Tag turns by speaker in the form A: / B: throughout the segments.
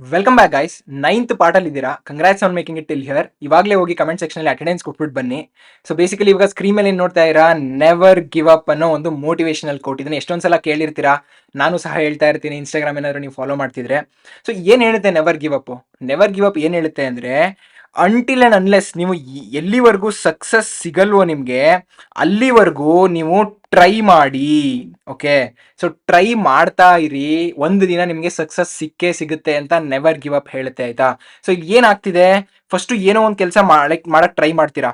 A: Welcome back guys. Ninth ಪಾರ್ಟಲ್ಲಿ ಇದ್ದೀರಾ. Congrats on making it till here. ಇವಾಗಲೇ ಹೋಗಿ comment section ಅಲ್ಲಿ ಅಟೆಂಡೆನ್ಸ್ ಕೊಟ್ಬಿಟ್ಟು ಬನ್ನಿ. ಸೊ ಬೇಸಿಕಲಿ ಇವಾಗ ಸ್ಕ್ರೀನ್ ಮೇಲೆ ಏನ್ ನೋಡ್ತಾ ಇರಾ, ನೆವರ್ ಗಿವ್ ಅಪ್ ಅನ್ನೋ ಒಂದು ಮೋಟಿವೇಶನಲ್ ಕೋಟ್. ಇದನ್ನ ಎಷ್ಟೊಂದ್ಸಲ ಕೇಳಿರ್ತೀರಾ, ನಾನು ಸಹ ಹೇಳ್ತಾ ಇರ್ತೀನಿ ಇನ್ಸ್ಟಾಗ್ರಾಮ್ ಏನಾದ್ರು ನೀವು ಫಾಲೋ ಮಾಡ್ತಿದ್ರೆ. ಸೊ ಏನ್ ಹೇಳುತ್ತೆ never give up? Never give up ಏನ್ ಹೇಳುತ್ತೆ ಅಂದ್ರೆ, ಅಂಟಿಲ್ ಅಂಡ್ ಅನ್ಲೆಸ್ ನೀವು ಎಲ್ಲಿವರೆಗೂ ಸಕ್ಸಸ್ ಸಿಗಲ್ವೋ ನಿಮ್ಗೆ, ಅಲ್ಲಿವರೆಗೂ ನೀವು ಟ್ರೈ ಮಾಡಿ. ಓಕೆ, ಸೊ ಟ್ರೈ ಮಾಡ್ತಾ ಇರಿ, ಒಂದು ದಿನ ನಿಮಗೆ ಸಕ್ಸಸ್ ಸಿಕ್ಕೇ ಸಿಗುತ್ತೆ ಅಂತ ನೆವರ್ ಗಿವ್ ಅಪ್ ಹೇಳುತ್ತೆ, ಆಯ್ತಾ? ಸೊ ಈಗ ಏನಾಗ್ತಿದೆ, ಫಸ್ಟ್ ಏನೋ ಒಂದು ಕೆಲಸ ಮಾಡಕ್ ಟ್ರೈ ಮಾಡ್ತೀರಾ.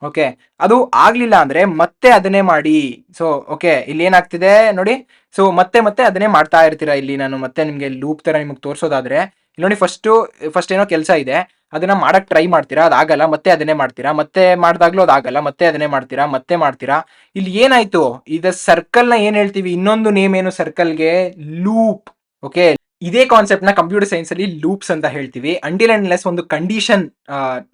A: ಓಕೆ, ಅದು ಆಗ್ಲಿಲ್ಲ ಅಂದ್ರೆ ಮತ್ತೆ ಅದನ್ನೇ ಮಾಡಿ. ಸೊ ಓಕೆ, ಇಲ್ಲಿ ಏನಾಗ್ತಿದೆ ನೋಡಿ. ಸೊ ಮತ್ತೆ ಮತ್ತೆ ಅದನ್ನೇ ಮಾಡ್ತಾ ಇರ್ತೀರಾ. ಇಲ್ಲಿ ನಾನು ಮತ್ತೆ ನಿಮ್ಗೆ ಲೂಪ್ ತರ ನಿಮ್ಗೆ ತೋರಿಸೋದಾದ್ರೆ, ಇಲ್ಲಿ ನೋಡಿ, ಫಸ್ಟ್ ಏನೋ ಕೆಲಸ ಇದೆ, ಅದನ್ನ ಮಾಡಕ್ ಟ್ರೈ ಮಾಡ್ತೀರಾ, ಅದಾಗಲ್ಲ, ಮತ್ತೆ ಅದನ್ನೇ ಮಾಡ್ತೀರಾ, ಮತ್ತೆ ಮಾಡ್ದಾಗ್ಲೂ ಅದಾಗಲ್ಲ, ಮತ್ತೆ ಅದನ್ನೇ ಮಾಡ್ತೀರಾ, ಮತ್ತೆ ಮಾಡ್ತೀರಾ. ಇಲ್ಲಿ ಏನಾಯ್ತು, ಇದ ಸರ್ಕಲ್ ನ ಏನ್ ಹೇಳ್ತೀವಿ, ಇನ್ನೊಂದು ನೇಮ್ ಏನು ಸರ್ಕಲ್ಗೆ? ಲೂಪ್. ಓಕೆ, ಇದೇ ಕಾನ್ಸೆಪ್ಟ್ ನ ಕಂಪ್ಯೂಟರ್ ಸೈನ್ಸ್ ಅಲ್ಲಿ ಲೂಪ್ಸ್ ಅಂತ ಹೇಳ್ತೀವಿ. ಅಂಟಿಲ್ ಅಂಡ್ ಲೆಸ್ ಒಂದು ಕಂಡೀಷನ್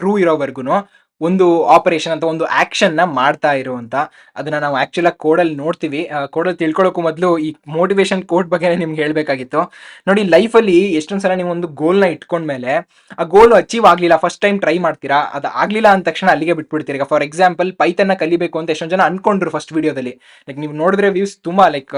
A: ಟ್ರೂ ಇರೋವರೆಗೂ ಒಂದು ಆಪರೇಷನ್ ಅಥವಾ ಒಂದು ಆಕ್ಷನ್ ನ ಮಾಡ್ತಾ ಇರುವಂತ, ಅದನ್ನ ನಾವು ಆಕ್ಚುಲ್ ಆಗಿ ಕೋಡಲ್ಲಿ ನೋಡ್ತೀವಿ. ಕೋಡಲ್ಲಿ ತಿಳ್ಕೊಳ್ಳೋಕ್ಕೂ ಮೊದಲು ಈ ಮೋಟಿವೇಶನ್ ಕೋಡ್ ಬಗ್ಗೆ ನಿಮ್ಗೆ ಹೇಳ್ಬೇಕಾಗಿತ್ತು. ನೋಡಿ, ಲೈಫ್ ಅಲ್ಲಿ ಎಷ್ಟೊಂದ್ಸಲ ನೀವು ಒಂದು ಗೋಲ್ ನ ಇಟ್ಕೊಂಡ್ಮೇಲೆ ಆ ಗೋಲ್ ಅಚೀವ್ ಆಗ್ಲಿಲ್ಲ, ಫಸ್ಟ್ ಟೈಮ್ ಟ್ರೈ ಮಾಡ್ತೀರಾ, ಅದು ಆಗ್ಲಿಲ್ಲ ಅಂದ ತಕ್ಷಣ ಅಲ್ಲಿಗೆ ಬಿಟ್ಬಿಡ್ತೀರಿ. ಈಗ ಫಾರ್ ಎಕ್ಸಾಂಪಲ್ ಪೈಥಾನ್ ನ ಕಲಿಬೇಕು ಅಂತ ಎಷ್ಟೊಂದು ಜನ ಅನ್ಕೊಂಡ್ರು ಫಸ್ಟ್ ವಿಡಿಯೋದಲ್ಲಿ. ಲೈಕ್ ನೀವು ನೋಡಿದ್ರೆ ವ್ಯೂಸ್ ತುಂಬಾ ಲೈಕ್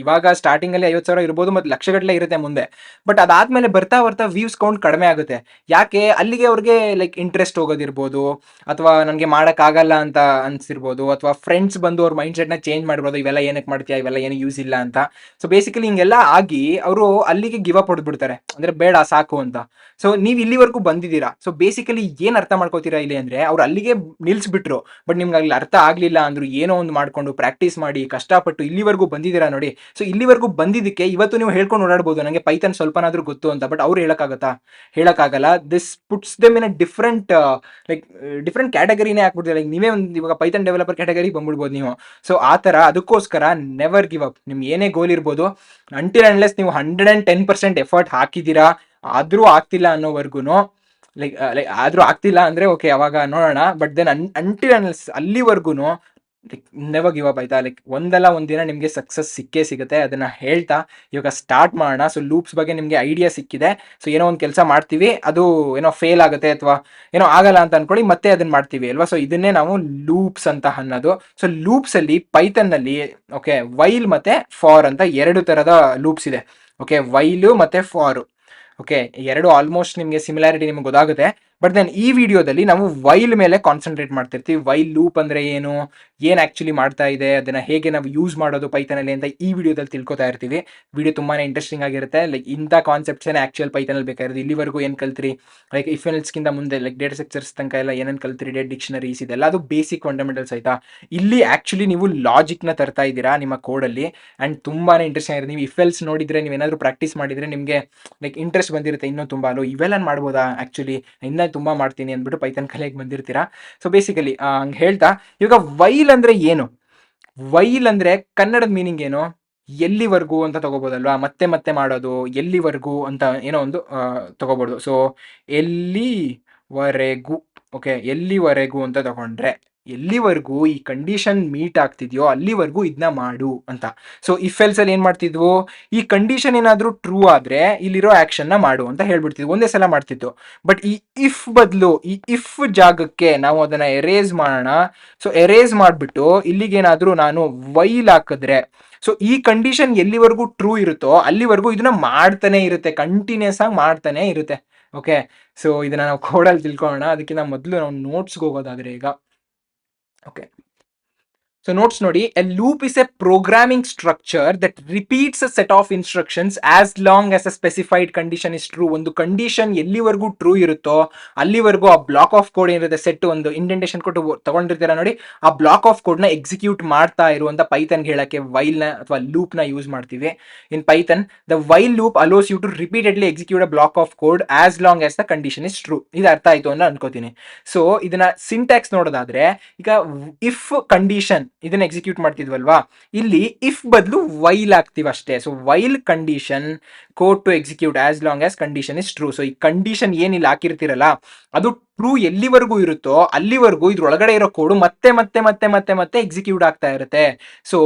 A: ಇವಾಗ ಸ್ಟಾರ್ಟಿಂಗ್ ಅಲ್ಲಿ 50,000 ಇರ್ಬೋದು, ಮತ್ತೆ ಲಕ್ಷಗಟ್ಟಲೆ ಇರುತ್ತೆ ಮುಂದೆ. ಬಟ್ ಅದಾದ್ಮೇಲೆ ಬರ್ತಾ ಬರ್ತಾ ವ್ಯೂಸ್ ಕೌಂಟ್ ಕಡಿಮೆ ಆಗುತ್ತೆ. ಯಾಕೆ? ಅಲ್ಲಿಗೆ ಅವ್ರಿಗೆ ಲೈಕ್ ಇಂಟ್ರೆಸ್ಟ್ ಹೋಗೋದಿರ್ಬೋದು, ಅಥವಾ ನನಗೆ ಮಾಡಕ್ ಆಗಲ್ಲ ಅಂತ ಅನ್ಸಿರ್ಬೋದು, ಅಥವಾ ಫ್ರೆಂಡ್ಸ್ ಬಂದು ಅವ್ರ ಮೈಂಡ್ ಸೆಟ್ ನ ಚೇಂಜ್ ಮಾಡ್ಬೋದು, ಇವೆಲ್ಲ ಏನಕ್ಕೆ ಮಾಡ್ತೀಯಾ, ಇವೆಲ್ಲ ಏನು ಯೂಸ್ ಇಲ್ಲ ಅಂತ. ಸೊ ಬೇಸಿಕಲಿ ಹಿಂಗೆಲ್ಲ ಆಗಿ ಅವರು ಅಲ್ಲಿಗೆ ಗಿವ್ ಅಪ್ ಹೊಡೆದ್ಬಿಡ್ತಾರೆ, ಅಂದ್ರೆ ಬೇಡ ಸಾಕು ಅಂತ. ಸೊ ನೀವು ಇಲ್ಲಿವರೆಗೂ ಬಂದಿದ್ದೀರಾ. ಸೊ ಬೇಸಿಕಲಿ ಏನ್ ಅರ್ಥ ಮಾಡ್ಕೋತೀರಾ ಇಲ್ಲಿ ಅಂದ್ರೆ, ಅವ್ರು ಅಲ್ಲಿಗೆ ನಿಲ್ಸ್ಬಿಟ್ರು, ಬಟ್ ನಿಮ್ಗೆ ಅಲ್ಲಿ ಅರ್ಥ ಆಗ್ಲಿಲ್ಲ ಅಂದ್ರು ಏನೋ ಒಂದು ಮಾಡ್ಕೊಂಡು ಪ್ರಾಕ್ಟೀಸ್ ಮಾಡಿ ಕಷ್ಟಪಟ್ಟು ಇಲ್ಲಿವರೆಗೂ ಬಂದಿದ್ದೀರಾ ನೋಡಿ. ಸೊ ಇಲ್ಲಿವರೆಗೂ ಬಂದಿದ್ದಕ್ಕೆ ಇವತ್ತು ನೀವು ಹೇಳ್ಕೊಂಡು ಓಡಾಡ್ಬೋದು, ನನಗೆ ಪೈಥಾನ್ ಸ್ವಲ್ಪನಾದ್ರೂ ಗೊತ್ತು ಅಂತ. ಬಟ್ ಅವ್ರು ಹೇಳಕ್ಕಾಗತ್ತಾ? ಹೇಳಕ್ಕಾಗಲ್ಲ. This puts them in a different like different ಕ್ಯಾಟಗರಿನೇ ಹಾಕ್ಬಿಡ್ತೀವಿ. ಲೈಕ್ ನೀವೇ ಒಂದು ಇವಾಗ ಪೈಥಾನ್ ಡೆವಲಪರ್ ಕ್ಯಾಟಗರಿ ಬಂದ್ಬಿಡ್ಬೋದು ನೀವು. ಸೊ ಆ ತರ, ಅದಕ್ಕೋಸ್ಕರ ನೆವರ್ ಗಿವ್ ಅಪ್. ನಿಮ್ಗೆ ಏನೇ ಗೋಲ್ ಇರ್ಬೋದು, ಅಂಟಿಲ್ ಅನ್ಲೆಸ್ ನೀವು 110% ಎಫರ್ಟ್ ಹಾಕಿದ್ದೀರಾ, ಆದ್ರೂ ಆಗ್ತಿಲ್ಲ ಅನ್ನೋವರೆಗೂ, ಆದ್ರೂ ಆಗ್ತಿಲ್ಲ ಅಂದ್ರೆ ಓಕೆ, ಅವಾಗ ನೋಡೋಣ. ಬಟ್ ದೆನ್ ಅಂಟಿಲ್ ಅನ್ಲೆಸ್ ಅಲ್ಲಿವರೆಗೂ ಲೈಕ್ ನೆವರ್ ಗಿವ್ ಅಪ್, ಆಯ್ತಾ? ಲೈಕ್ ಒಂದಲ್ಲ ಒಂದಿನ ನಿಮಗೆ ಸಕ್ಸಸ್ ಸಿಕ್ಕೇ ಸಿಗುತ್ತೆ. ಅದನ್ನ ಹೇಳ್ತಾ ಇವಾಗ ಸ್ಟಾರ್ಟ್ ಮಾಡೋಣ. ಸೊ ಲೂಪ್ಸ್ ಬಗ್ಗೆ ನಿಮಗೆ ಐಡಿಯಾ ಸಿಕ್ಕಿದೆ. ಸೊ ಏನೋ ಒಂದು ಕೆಲಸ ಮಾಡ್ತೀವಿ, ಅದು ಏನೋ ಫೇಲ್ ಆಗುತ್ತೆ ಅಥವಾ ಏನೋ ಆಗಲ್ಲ ಅಂತ ಅನ್ಕೊಳ್ಳಿ, ಮತ್ತೆ ಅದನ್ನ ಮಾಡ್ತೀವಿ ಅಲ್ವಾ? ಸೊ ಇದನ್ನೇ ನಾವು ಲೂಪ್ಸ್ ಅಂತ ಅನ್ನೋದು. ಸೊ ಲೂಪ್ಸ್ ಅಲ್ಲಿ ಪೈಥಾನ್ ನಲ್ಲಿ ಓಕೆ, ವೈಲ್ ಮತ್ತೆ ಫಾರ್ ಅಂತ ಎರಡು ತರದ ಲೂಪ್ಸ್ ಇದೆ. ಓಕೆ, ವೈಲು ಮತ್ತೆ ಫಾರ್. ಓಕೆ, ಎರಡು ಆಲ್ಮೋಸ್ಟ್ ನಿಮಗೆ ಸಿಮಿಲಾರಿಟಿ ನಿಮ್ಗೆ ಗೊತ್ತಾಗುತ್ತೆ. ಬಟ್ ದೆನ್ ಈ ವಿಡಿಯೋದಲ್ಲಿ ನಾವು ವೈಲ್ ಮೇಲೆ ಕಾನ್ಸಂಟ್ರೇಟ್ ಮಾಡ್ತಿರ್ತೀವಿ. ವೈಲ್ ಲೂಪ್ ಅಂದ್ರೆ ಏನು, ಏನ್ ಆಕ್ಚುಲಿ ಮಾಡ್ತಾ ಇದೆ, ಅದನ್ನ ಹೇಗೆ ನಾವು ಯೂಸ್ ಮಾಡೋದು ಪೈಥಾನ್ ಅಲ್ಲಿ ಅಂತ ಈ ವಿಡಿಯೋದಲ್ಲಿ ತಿಳ್ಕೊತಾ ಇರ್ತೀವಿ. ವಿಡಿಯೋ ತುಂಬಾನೇ ಇಂಟ್ರೆಸ್ಟಿಂಗ್ ಆಗಿರುತ್ತೆ. ಲೈಕ್ ಇಂಥ ಕಾನ್ಸೆಪ್ಟ್ಸ್ ಆಕ್ಚುಯಲ್ ಪೈಥಾನ್ ಅಲ್ಲಿ ಬೇಕಾಗಿರೋದು. ಇಲ್ಲಿವರೆಗೂ ಏನ್ ಕಲ್ತ್ರಿ, ಲೈಕ್ ಇಫ್ ಎಲ್ಸ್ ಗಿಂತ ಮುಂದೆ ಲೈಕ್ ಡೇಟಾ ಸ್ಟ್ರಕ್ಚರ್ಸ್ ತನಕ ಎಲ್ಲ ಏನೇನು ಕಲ್ತ್ರಿ, ಡೇಟ್ ಡಿಕ್ಷನರೀಸ್, ಇದೆಲ್ಲ ಅದು ಬೇಸಿಕ್ ಫಂಡಮೆಂಟಲ್ಸ್, ಆಯ್ತಾ? ಇಲ್ಲಿ ಆಕ್ಚುಲಿ ನೀವು ಲಾಜಿಕ್ ನ ತರ್ತಾ ಇದ್ದೀರಾ ನಿಮ್ಮ ಕೋಡ್ ಅಲ್ಲಿ. ಅಂಡ್ ತುಂಬಾನೇ ಇಂಟ್ರೆಸ್ಟಿಂಗ್ ಆಗಿರುತ್ತೆ. ನೀವು ಇಫ್ ಎಲ್ಸ್ ನೋಡಿದ್ರೆ, ನೀವೇನಾದ್ರೂ ಪ್ರಾಕ್ಟೀಸ್ ಮಾಡಿದ್ರೆ ನಿಮಗೆ ಲೈಕ್ ಇಂಟ್ರೆಸ್ಟ್ ಬಂದಿರುತ್ತೆ ಇನ್ನೂ ತುಂಬಾ. ಇವೆಲ್ಲ ಮಾಡ್ಬೋದಾ ಆಕ್ಚುಲಿ, ಇನ್ನ ತುಂಬಾ ಮಾಡ್ತೀನಿ ಅಂದ್ಬಿಟ್ಟು ಪೈಥಾನ್ ಕಲಿಯಕ್ಕೆ ಬಂದಿರ್ತೀರಾ. ಸೊ ಬೇಸಿಕಲಿ ಹಂಗೆ ಹೇಳ್ತಾ, ಇವಾಗ ವೈಲ್ ಅಂದ್ರೆ ಏನು? ವೈಲ್ ಅಂದ್ರೆ ಕನ್ನಡದ ಮೀನಿಂಗ್ ಏನು? ಎಲ್ಲಿವರೆಗೂ ಅಂತ ತಗೋಬಹುದಲ್ವಾ? ಮತ್ತೆ ಮತ್ತೆ ಮಾಡೋದು, ಎಲ್ಲಿವರೆಗೂ ಅಂತ ಏನೋ ಒಂದು ತಗೋಬಹುದು. ಸೊ ಎಲ್ಲಿವರೆಗೂ, ಓಕೆ, ಎಲ್ಲಿವರೆಗೂ ಅಂತ ತಗೊಂಡ್ರೆ, ಎಲ್ಲಿವರೆಗೂ ಈ ಕಂಡೀಷನ್ ಮೀಟ್ ಆಗ್ತಿದ್ಯೋ ಅಲ್ಲಿವರೆಗೂ ಇದನ್ನ ಮಾಡು ಅಂತ. ಸೊ ಇಫ್ ಎಲ್ಸ್ ಅಲ್ಲಿ ಏನ್ ಮಾಡ್ತಿದ್ವು, ಈ ಕಂಡೀಷನ್ ಏನಾದ್ರೂ ಟ್ರೂ ಆದ್ರೆ ಇಲ್ಲಿರೋ ಆಕ್ಷನ್ ನ ಮಾಡು ಅಂತ ಹೇಳ್ಬಿಡ್ತಿದ್ವು, ಒಂದೇ ಸಲ ಮಾಡ್ತಿತ್ತು. ಬಟ್ ಈ ಇಫ್ ಬದಲು, ಈ ಇಫ್ ಜಾಗಕ್ಕೆ ನಾವು ಅದನ್ನ ಎರೇಸ್ ಮಾಡೋಣ. ಸೊ ಎರೇಸ್ ಮಾಡ್ಬಿಟ್ಟು ಇಲ್ಲಿಗೇನಾದ್ರೂ ನಾನು ವೈಲ್ ಹಾಕಿದ್ರೆ, ಸೊ ಈ ಕಂಡೀಷನ್ ಎಲ್ಲಿವರೆಗೂ ಟ್ರೂ ಇರುತ್ತೋ ಅಲ್ಲಿವರೆಗೂ ಇದನ್ನ ಮಾಡ್ತಾನೆ ಇರುತ್ತೆ, ಕಂಟಿನ್ಯೂಸ್ ಆಗಿ ಮಾಡ್ತಾನೆ ಇರುತ್ತೆ. ಓಕೆ, ಸೊ ಇದನ್ನ ನಾವು ಕೋಡಲ್ಲಿ ತಿಳ್ಕೊಳ್ಳೋಣ. ಅದಕ್ಕಿಂತ ಮೊದಲು ನಾವು ನೋಟ್ಸ್ಗೆ ಹೋಗೋದಾದ್ರೆ ಈಗ, ಓಕೆ, ಸೊ ನೋಟ್ಸ್ ನೋಡಿ, A loop is A programming structure that repeats a set of instructions as long as a specified condition is true. ಒಂದು ಕಂಡೀಷನ್ ಎಲ್ಲಿವರೆಗೂ ಟ್ರೂ ಇರುತ್ತೋ ಅಲ್ಲಿವರೆಗೂ ಆ ಬ್ಲಾಕ್ ಆಫ್ ಕೋಡ್ ಏನಿರುತ್ತೆ, ಸೆಟ್ ಒಂದು ಇಂಡೆಂಟೇಷನ್ ಕೊಟ್ಟು ತಗೊಂಡಿರ್ತೀರ ನೋಡಿ, ಆ ಬ್ಲಾಕ್ ಆಫ್ ಕೋಡ್ ನ ಎಕ್ಸಿಕ್ಯೂಟ್ ಮಾಡ್ತಾ ಇರುವಂತ ಪೈಥಾನ್ ಹೇಳಕ್ಕೆ ವೈಲ್ ನ ಅಥವಾ ಲೂಪ್ ನ ಯೂಸ್ ಮಾಡ್ತೀವಿ. In Python, the while loop allows you to repeatedly execute a block of code as long as the condition is true. ಇದು ಅರ್ಥ ಆಯ್ತು ಅಂತ ಅನ್ಕೋತೀನಿ. ಸೊ ಇದನ್ನ ಸಿಂಟ್ಯಾಕ್ಸ್ ನೋಡೋದಾದ್ರೆ, ಈಗ ಇಫ್ ಕಂಡೀಷನ್ ಇದನ್ನ ಎಕ್ಸಿಕ್ಯೂಟ್ ಮಾಡ್ತಿದ್ವಲ್ವಾ, ಇಲ್ಲಿ ಇಫ್ ಬದಲು ವೈಲ್ ಆಗ್ತೀವಿ ಅಷ್ಟೇ. So while condition code to execute as long as condition is true. So ಈ ಕಂಡೀಷನ್ ಏನಿಲ್ಲ ಹಾಕಿರ್ತೀರಲ್ಲ, ಅದು ಟ್ರೂ ಎಲ್ಲಿವರೆಗೂ ಇರುತ್ತೋ ಅಲ್ಲಿವರೆಗೂ ಇದ್ರೊಳಗಡೆ ಇರೋ ಕೋಡು ಮತ್ತೆ ಮತ್ತೆ ಮತ್ತೆ ಮತ್ತೆ ಮತ್ತೆ ಎಕ್ಸಿಕ್ಯೂಟ್ ಆಗ್ತಾ ಇರುತ್ತೆ. So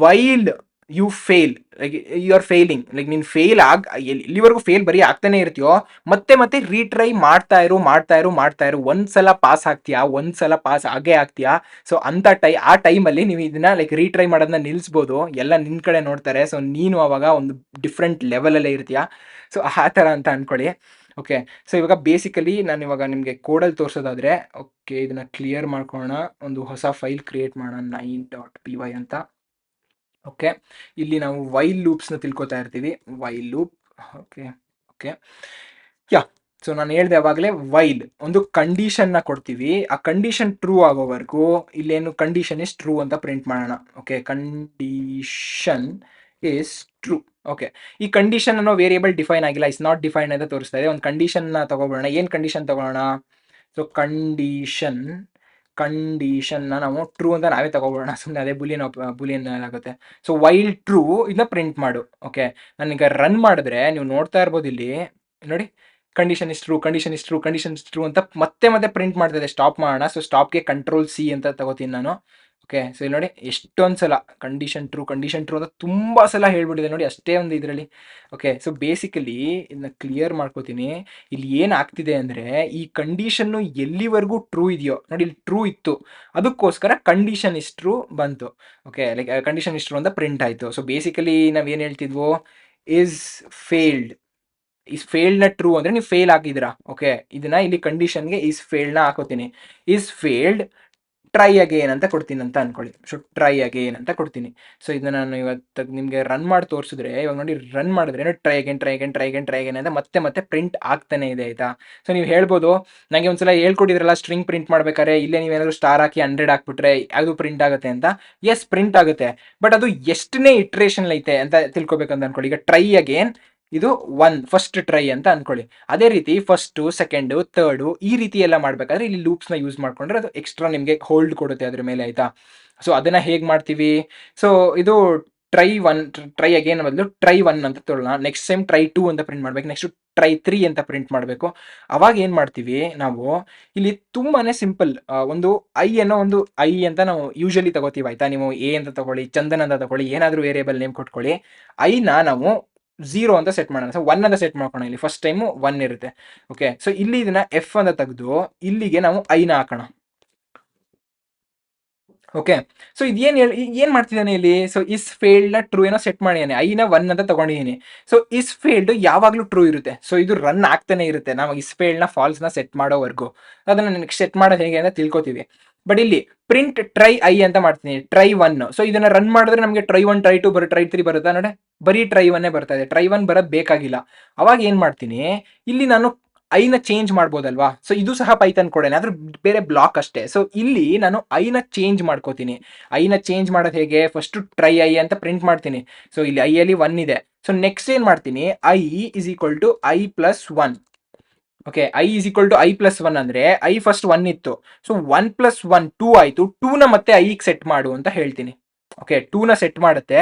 A: while you fail, like you are failing, like ನೀನು ಫೇಲ್ ಎಲ್ಲಿವರೆಗೂ ಫೇಲ್ ಬರೀ ಆಗ್ತಾನೆ ಇರ್ತೀಯೋ ಮತ್ತೆ ಮತ್ತೆ ರೀಟ್ರೈ ಮಾಡ್ತಾ ಇರು ಒಂದ್ಸಲ ಪಾಸ್ ಆಗ್ತೀಯಾ, ಒಂದ್ಸಲ ಪಾಸ್ ಆಗೇ ಆಗ್ತೀಯಾ. ಸೊ ಅಂತ ಆ ಟೈಮಲ್ಲಿ ನೀವು ಇದನ್ನ ಲೈಕ್ ರೀಟ್ರೈ ಮಾಡೋದನ್ನ ನಿಲ್ಲಿಸ್ಬೋದು, ಎಲ್ಲ ನಿನ್ನ ಕಡೆ ನೋಡ್ತಾರೆ. ಸೊ ನೀನು ಅವಾಗ ಒಂದು ಡಿಫ್ರೆಂಟ್ ಲೆವೆಲಲ್ಲೇ ಇರ್ತೀಯಾ. ಸೊ ಆ ಥರ ಅಂತ ಅಂದ್ಕೊಳ್ಳಿ. ಓಕೆ, ಸೊ ಇವಾಗ ಬೇಸಿಕಲಿ ನಾನು ಇವಾಗ ನಿಮಗೆ ಕೋಡಲ್ಲಿ ತೋರಿಸೋದಾದರೆ, ಓಕೆ ಇದನ್ನು ಕ್ಲಿಯರ್ ಮಾಡ್ಕೊಳ್ಳೋಣ. ಒಂದು ಹೊಸ ಫೈಲ್ ಕ್ರಿಯೇಟ್ ಮಾಡೋಣ, 9.py ಅಂತ. ಓಕೆ, ಇಲ್ಲಿ ನಾವು ವೈಲ್ ಲೂಪ್ಸ್ನ ತಿಳ್ಕೊತಾ ಇರ್ತೀವಿ. While loop, okay okay yeah. So ನಾನು ಹೇಳ್ದೆ ಅವಾಗಲೇ, ವೈಲ್ ಒಂದು ಕಂಡೀಷನ್ನ ಕೊಡ್ತೀವಿ. ಆ ಕಂಡೀಷನ್ ಟ್ರೂ ಆಗೋವರೆಗೂ ಇಲ್ಲೇನು ಕಂಡೀಷನ್ ಇಸ್ ಟ್ರೂ ಅಂತ ಪ್ರಿಂಟ್ ಮಾಡೋಣ. Okay, condition is true. Okay, ಈ ಕಂಡೀಷನ್ ಅನ್ನೋ ವೇರಿಯೇಬಲ್ ಡಿಫೈನ್ ಆಗಿಲ್ಲ, ಇಸ್ ನಾಟ್ ಡಿಫೈನ್ ಅಂತ ತೋರಿಸ್ತಾ ಇದೆ. ಒಂದು ಕಂಡೀಷನ್ನ ತಗೊಬೋಣ. ಏನು ಕಂಡೀಷನ್ ತಗೊಳ್ಳೋಣ? ಸೊ ಕಂಡೀಷನ್ನ ನಾವು ಟ್ರೂ ಅಂತ ನಾವೇ ತಗೊಬೋಣ, ಸುಮ್ಮನೆ ಅದೇ ಬುಲಿಯನ್ ಆಗುತ್ತೆ. ಸೊ ವೈಲ್ ಟ್ರೂ ಇದನ್ನ ಪ್ರಿಂಟ್ ಮಾಡು. ಓಕೆ, ನಾನೀಗ ರನ್ ಮಾಡಿದ್ರೆ ನೀವು ನೋಡ್ತಾ ಇರ್ಬೋದು ಇಲ್ಲಿ ನೋಡಿ, ಕಂಡೀಷನ್ ಇಸ್ ಟ್ರೂ ಅಂತ ಮತ್ತೆ ಮತ್ತೆ ಪ್ರಿಂಟ್ ಮಾಡ್ತಿದೆ. ಸ್ಟಾಪ್ ಮಾಡೋಣ. ಸೊ ಸ್ಟಾಪ್ಗೆ Ctrl+C ಅಂತ ತಗೋತೀನಿ ನಾನು. ಓಕೆ, ಸೊ ಇಲ್ಲಿ ನೋಡಿ ಎಷ್ಟೊಂದು ಸಲ ಕಂಡೀಷನ್ ಟ್ರೂ ಅಂತ ತುಂಬ ಸಲ ಹೇಳ್ಬಿಟ್ಟಿದೆ ನೋಡಿ, ಅಷ್ಟೇ ಒಂದು ಇದರಲ್ಲಿ. ಓಕೆ, ಸೊ ಬೇಸಿಕಲಿ ಇದನ್ನ ಕ್ಲಿಯರ್ ಮಾಡ್ಕೋತೀನಿ. ಇಲ್ಲಿ ಏನಾಗ್ತಿದೆ ಅಂದರೆ, ಈ ಕಂಡೀಷನ್ನು ಎಲ್ಲಿವರೆಗೂ ಟ್ರೂ ಇದೆಯೋ ನೋಡಿ, ಇಲ್ಲಿ ಟ್ರೂ ಇತ್ತು, ಅದಕ್ಕೋಸ್ಕರ ಕಂಡೀಷನ್ ಇಸ್ ಟ್ರೂ ಬಂತು. Okay, like condition is true ಅಂತ ಪ್ರಿಂಟ್ ಆಯಿತು. ಸೊ ಬೇಸಿಕಲಿ ನಾವೇನು ಹೇಳ್ತಿದ್ವೋ, ಈಸ್ ಫೇಲ್ಡ್ನ ಟ್ರೂ ಅಂದರೆ ನೀವು ಫೇಲ್ ಆಗಿದ್ದೀರಾ. ಓಕೆ, ಇದನ್ನ ಇಲ್ಲಿ ಕಂಡೀಷನ್ಗೆ ಈಸ್ ಫೇಲ್ಡ್ನ ಹಾಕೋತೀನಿ. ಈಸ್ ಫೇಲ್ಡ್ ಟ್ರೈ ಅಗೇನ್ ಅಂತ ಕೊಡ್ತೀನಿ ಅಂತ ಅನ್ಕೊಳ್ಳಿ. ಸೊ ಟ್ರೈ ಅಗೇನ್ ಅಂತ ಕೊಡ್ತೀನಿ. ಸೊ ಇದನ್ನ ನಾನು ಇವತ್ತು ನಿಮಗೆ ರನ್ ಮಾಡಿ ತೋರಿಸಿದ್ರೆ, ಇವಾಗ ನೋಡಿ ರನ್ ಮಾಡಿದ್ರೆ ಟ್ರೈ ಅಗೇನ್ ಅಂತ ಮತ್ತೆ ಮತ್ತೆ ಪ್ರಿಂಟ್ ಆಗ್ತಾನೆ ಇದೆ, ಆಯಿತಾ. ಸೊ ನೀವು ಹೇಳ್ಬೋದು, ನನಗೆ ಒಂದ್ಸಲ ಹೇಳ್ಕೊಟ್ಟಿದ್ರಲ್ಲ ಸ್ಟ್ರಿಂಗ್ ಪ್ರಿಂಟ್ ಮಾಡ್ಬೇಕಾದ್ರೆ, ಇಲ್ಲೇ ನೀವೇನಾದರೂ ಸ್ಟಾರ್ ಹಾಕಿ 100 ಹಾಕ್ಬಿಟ್ರೆ ಅದು ಪ್ರಿಂಟ್ ಆಗುತ್ತೆ ಅಂತ. ಎಸ್, ಪ್ರಿಂಟ್ ಆಗುತ್ತೆ, ಬಟ್ ಅದು ಎಷ್ಟನೇ ಇಟ್ರೇಷನ್ ಐತೆ ಅಂತ ತಿಳ್ಕೊಬೇಕಂತ ಅನ್ಕೊಳ್ಳಿ. ಈಗ ಟ್ರೈ ಅಗೇನ್ ಇದು ಫಸ್ಟ್ ಟ್ರೈ ಅಂತ ಅನ್ಕೊಳ್ಳಿ. ಅದೇ ರೀತಿ ಫಸ್ಟು, ಸೆಕೆಂಡು, ಥರ್ಡು ಈ ರೀತಿ ಎಲ್ಲ ಮಾಡಬೇಕಾದ್ರೆ ಇಲ್ಲಿ ಲೂಪ್ಸ್ನ ಯೂಸ್ ಮಾಡ್ಕೊಂಡ್ರೆ ಅದು ಎಕ್ಸ್ಟ್ರಾ ನಿಮಗೆ ಹೋಲ್ಡ್ ಕೊಡುತ್ತೆ ಅದ್ರ ಮೇಲೆ, ಆಯಿತಾ. ಸೊ ಅದನ್ನು ಹೇಗೆ ಮಾಡ್ತೀವಿ? ಸೊ ಇದು ಟ್ರೈ ಅಗೇನ್ ಬದಲು ಟ್ರೈ 1 ಅಂತ ತೊಗೊಳ್ಳೋಣ. ನೆಕ್ಸ್ಟ್ ಟೈಮ್ ಟ್ರೈ 2 ಅಂತ ಪ್ರಿಂಟ್ ಮಾಡಬೇಕು, ನೆಕ್ಸ್ಟ್ ಟ್ರೈ 3 ಅಂತ ಪ್ರಿಂಟ್ ಮಾಡಬೇಕು. ಅವಾಗ ಏನು ಮಾಡ್ತೀವಿ ನಾವು, ಇಲ್ಲಿ ತುಂಬಾ ಸಿಂಪಲ್. ಒಂದು ಐ ಅಂತ ನಾವು ಯೂಶಲಿ ತಗೋತೀವಿ, ಆಯಿತಾ. ನೀವು ಎ ಅಂತ ತಗೊಳ್ಳಿ, ಚಂದನ್ ಅಂತ ತಗೊಳ್ಳಿ, ಏನಾದರೂ ವೇರಿಯೇಬಲ್ ನೇಮ್ ಕೊಟ್ಕೊಳ್ಳಿ. ಐನ ನಾವು 0 ಅಂತ ಸೆಟ್ ಮಾಡೋಣ. ಸೊ 1 ಅಂತ ಸೆಟ್ ಮಾಡ್ಕೋಣ. ಇಲ್ಲಿ ಫಸ್ಟ್ ಟೈಮು 1 ಇರುತ್ತೆ. ಓಕೆ, ಸೊ ಇಲ್ಲಿ ಇದನ್ನ ಎಫ್ ಅಂತ ತೆಗೆದು ಇಲ್ಲಿಗೆ ನಾವು ಐನ ಹಾಕೋಣ. ಓಕೆ, ಸೊ ಏನು ಮಾಡ್ತಿದ್ದಾನೆ ಇಲ್ಲಿ? ಸೊ ಇಸ್ ಫೇಲ್ಡ್ನ ಟ್ರೂ ಏನೋ ಸೆಟ್ ಮಾಡಿದ್ದಾನೆ, ಐನ 1 ಅಂತ ತಗೊಂಡಿದ್ದೀನಿ. ಸೊ ಇಸ್ ಫೇಲ್ಡ್ ಯಾವಾಗಲೂ ಟ್ರೂ ಇರುತ್ತೆ. ಸೊ ಇದು ರನ್ ಆಗ್ತಾನೆ ಇರುತ್ತೆ ನಾವು ಇಸ್ ಫೇಲ್ಡ್ನ ಫಾಲ್ಸ್ನ ಸೆಟ್ ಮಾಡೋವರೆಗೂ. ಅದನ್ನು ನೆಕ್ಸ್ಟ್ ಸೆಟ್ ಮಾಡೋದು ಹೇಗೆ ಅಂತ ತಿಳ್ಕೊತೀವಿ. ಬಟ್ ಇಲ್ಲಿ ಪ್ರಿಂಟ್ ಟ್ರೈ ಐ ಅಂತ ಮಾಡ್ತೀನಿ, ಟ್ರೈ 1. ಸೊ ಇದನ್ನ ರನ್ ಮಾಡಿದ್ರೆ ನಮಗೆ ಟ್ರೈ 1, ಟ್ರೈ 2 ಟ್ರೈ 3 ಬರುತ್ತಾ ನೋಡಿ, ಬರೀ ಟ್ರೈ 1 ಬರ್ತಾ ಇದೆ. ಟ್ರೈ 1 ಬರೋದು ಬೇಕಾಗಿಲ್ಲ. ಅವಾಗ ಏನು ಮಾಡ್ತೀನಿ, ಇಲ್ಲಿ ನಾನು ಐನ ಚೇಂಜ್ ಮಾಡ್ಬೋದಲ್ವಾ. ಸೊ ಇದು ಸಹ ಪೈಥಾನ್ ಕೊಡೇನೆ, ಆದ್ರೆ ಬೇರೆ ಬ್ಲಾಕ್ ಅಷ್ಟೇ. ಸೊ ಇಲ್ಲಿ ನಾನು ಐನ ಚೇಂಜ್ ಮಾಡ್ಕೋತೀನಿ. ಐನ ಚೇಂಜ್ ಮಾಡೋದು ಹೇಗೆ? ಫಸ್ಟ್ ಟ್ರೈ ಐ ಅಂತ ಪ್ರಿಂಟ್ ಮಾಡ್ತೀನಿ. ಸೊ ಇಲ್ಲಿ ಐ ಅಲ್ಲಿ 1 ಇದೆ. ಸೊ ನೆಕ್ಸ್ಟ್ ಏನು ಮಾಡ್ತೀನಿ, I is equal to I+1. Okay, I is equal to I+1 ಅಂದರೆ ಐ ಫಸ್ಟ್ 1 ಇತ್ತು. ಸೊ 1+1 2 ಆಯಿತು. 2ನ ಮತ್ತೆ ಐಗೆ ಸೆಟ್ ಮಾಡು ಅಂತ ಹೇಳ್ತೀನಿ. ಓಕೆ, 2ನ ಸೆಟ್ ಮಾಡುತ್ತೆ,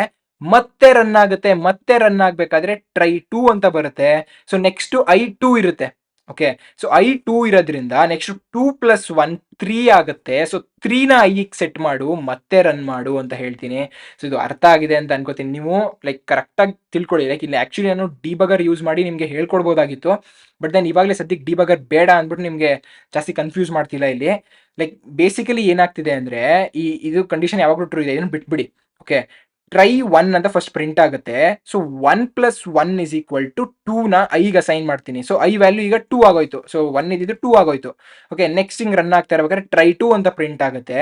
A: ಮತ್ತೆ ರನ್ ಆಗುತ್ತೆ. ಮತ್ತೆ ರನ್ ಆಗಬೇಕಾದ್ರೆ ಟ್ರೈ 2 ಅಂತ ಬರುತ್ತೆ. ಸೊ ನೆಕ್ಸ್ಟ್ I2 ಇರುತ್ತೆ. ಓಕೆ, ಸೊ I2 ಇರೋದ್ರಿಂದ ನೆಕ್ಸ್ಟ್ 2+1 3 ಆಗುತ್ತೆ. ಸೊ 3ನ ಐಗೆ ಸೆಟ್ ಮಾಡು, ಮತ್ತೆ ರನ್ ಮಾಡು ಅಂತ ಹೇಳ್ತೀನಿ. ಸೊ ಇದು ಅರ್ಥ ಆಗಿದೆ ಅಂತ ಅನ್ಕೋತೀನಿ. ನೀವು ಲೈಕ್ ಕರೆಕ್ಟಾಗಿ ತಿಳ್ಕೊಳ್ಳಿ. ಲೈಕ್ ಇಲ್ಲಿ ಆ್ಯಕ್ಚುಲಿ ನಾನು ಡಿಬಗರ್ ಯೂಸ್ ಮಾಡಿ ನಿಮಗೆ ಹೇಳ್ಕೊಡ್ಬೋದಾಗಿತ್ತು, ಬಟ್ ದೆನ್ ಇವಾಗಲೇ ಸದ್ಯಕ್ಕೆ ಡಿಬಗರ್ ಬೇಡ ಅಂದ್ಬಿಟ್ಟು ನಿಮಗೆ ಜಾಸ್ತಿ ಕನ್ಫ್ಯೂಸ್ ಮಾಡ್ತಿಲ್ಲ ಇಲ್ಲಿ. ಲೈಕ್ ಬೇಸಿಕಲಿ ಏನಾಗ್ತಿದೆ ಅಂದರೆ, ಇದು ಕಂಡೀಷನ್ ಯಾವಾಗಲೂ ಟ್ರೂ ಇದೆ, ಇದನ್ನು ಬಿಟ್ಬಿಡಿ. ಓಕೆ, ಟ್ರೈ 1 ಅಂತ ಫಸ್ಟ್ ಪ್ರಿಂಟ್ ಆಗುತ್ತೆ. ಸೊ 1+1 ಇಸ್ ಈಕ್ವಲ್ ಟು 2ನ ಐಗೆ ಅಸೈನ್ ಮಾಡ್ತೀನಿ. ಸೊ ಐ ವ್ಯಾಲ್ಯೂ ಈಗ 2 ಆಗೋಯ್ತು. ಸೊ 1 ಇದ್ದಿದ್ದು 2 ಆಗೋಯ್ತು. ಓಕೆ, ನೆಕ್ಸ್ಟ್ ಹಿಂಗೆ ರನ್ ಆಗ್ತಾ ಇರ್ಬೇಕಾದ್ರೆ ಟ್ರೈ 2 ಅಂತ ಪ್ರಿಂಟ್ ಆಗುತ್ತೆ.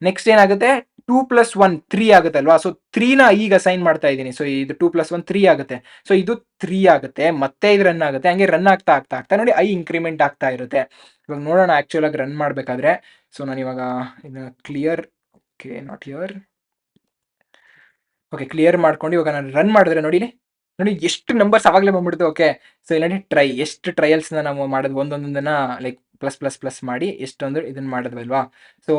A: ನೆಕ್ಸ್ಟ್ ಏನಾಗುತ್ತೆ, 2+1 3 ಆಗುತ್ತಲ್ವಾ. ಸೊ 3ನ ಐಗೆ ಅಸೈನ್ ಮಾಡ್ತಾ ಇದ್ದೀನಿ. ಸೊ ಇದು 2+1 3 ಆಗುತ್ತೆ. ಸೊ ಇದು 3 ಆಗುತ್ತೆ, ಮತ್ತೆ ಇದು ರನ್ ಆಗುತ್ತೆ. ಹಂಗೆ ರನ್ ಆಗ್ತಾ ಆಗ್ತಾ ಆಗ್ತಾ ನೋಡಿ ಐ ಇನ್ಕ್ರಿಮೆಂಟ್ ಆಗ್ತಾ ಇರುತ್ತೆ. ಇವಾಗ ನೋಡೋಣ ಆ್ಯಕ್ಚುಲ್ ಆಗಿ ರನ್ ಮಾಡಬೇಕಾದ್ರೆ. ಸೊ ನಾನು ಇವಾಗ ಇದನ್ನ clear, okay not here, okay clear ಮಾಡ್ಕೊಂಡು ಇವಾಗ ನಾನು ರನ್ ಮಾಡಿದ್ರೆ ನೋಡಿ ಎಷ್ಟು ನಂಬರ್ಸ್ ಆವಾಗಲೇ ಬಂದ್ಬಿಡ್ತು. ಓಕೆ, ಸೊ ಇಲ್ಲಿ ನೋಡಿ ಎಷ್ಟು ಟ್ರಯಲ್ಸ್ನ ನಾವು ಮಾಡೋದು, ಒಂದೊಂದನ್ನ ಲೈಕ್ ಪ್ಲಸ್ ಮಾಡಿ ಎಷ್ಟೊಂದು ಇದನ್ನ ಮಾಡಿದ್ವಲ್ವಾ. ಸೊ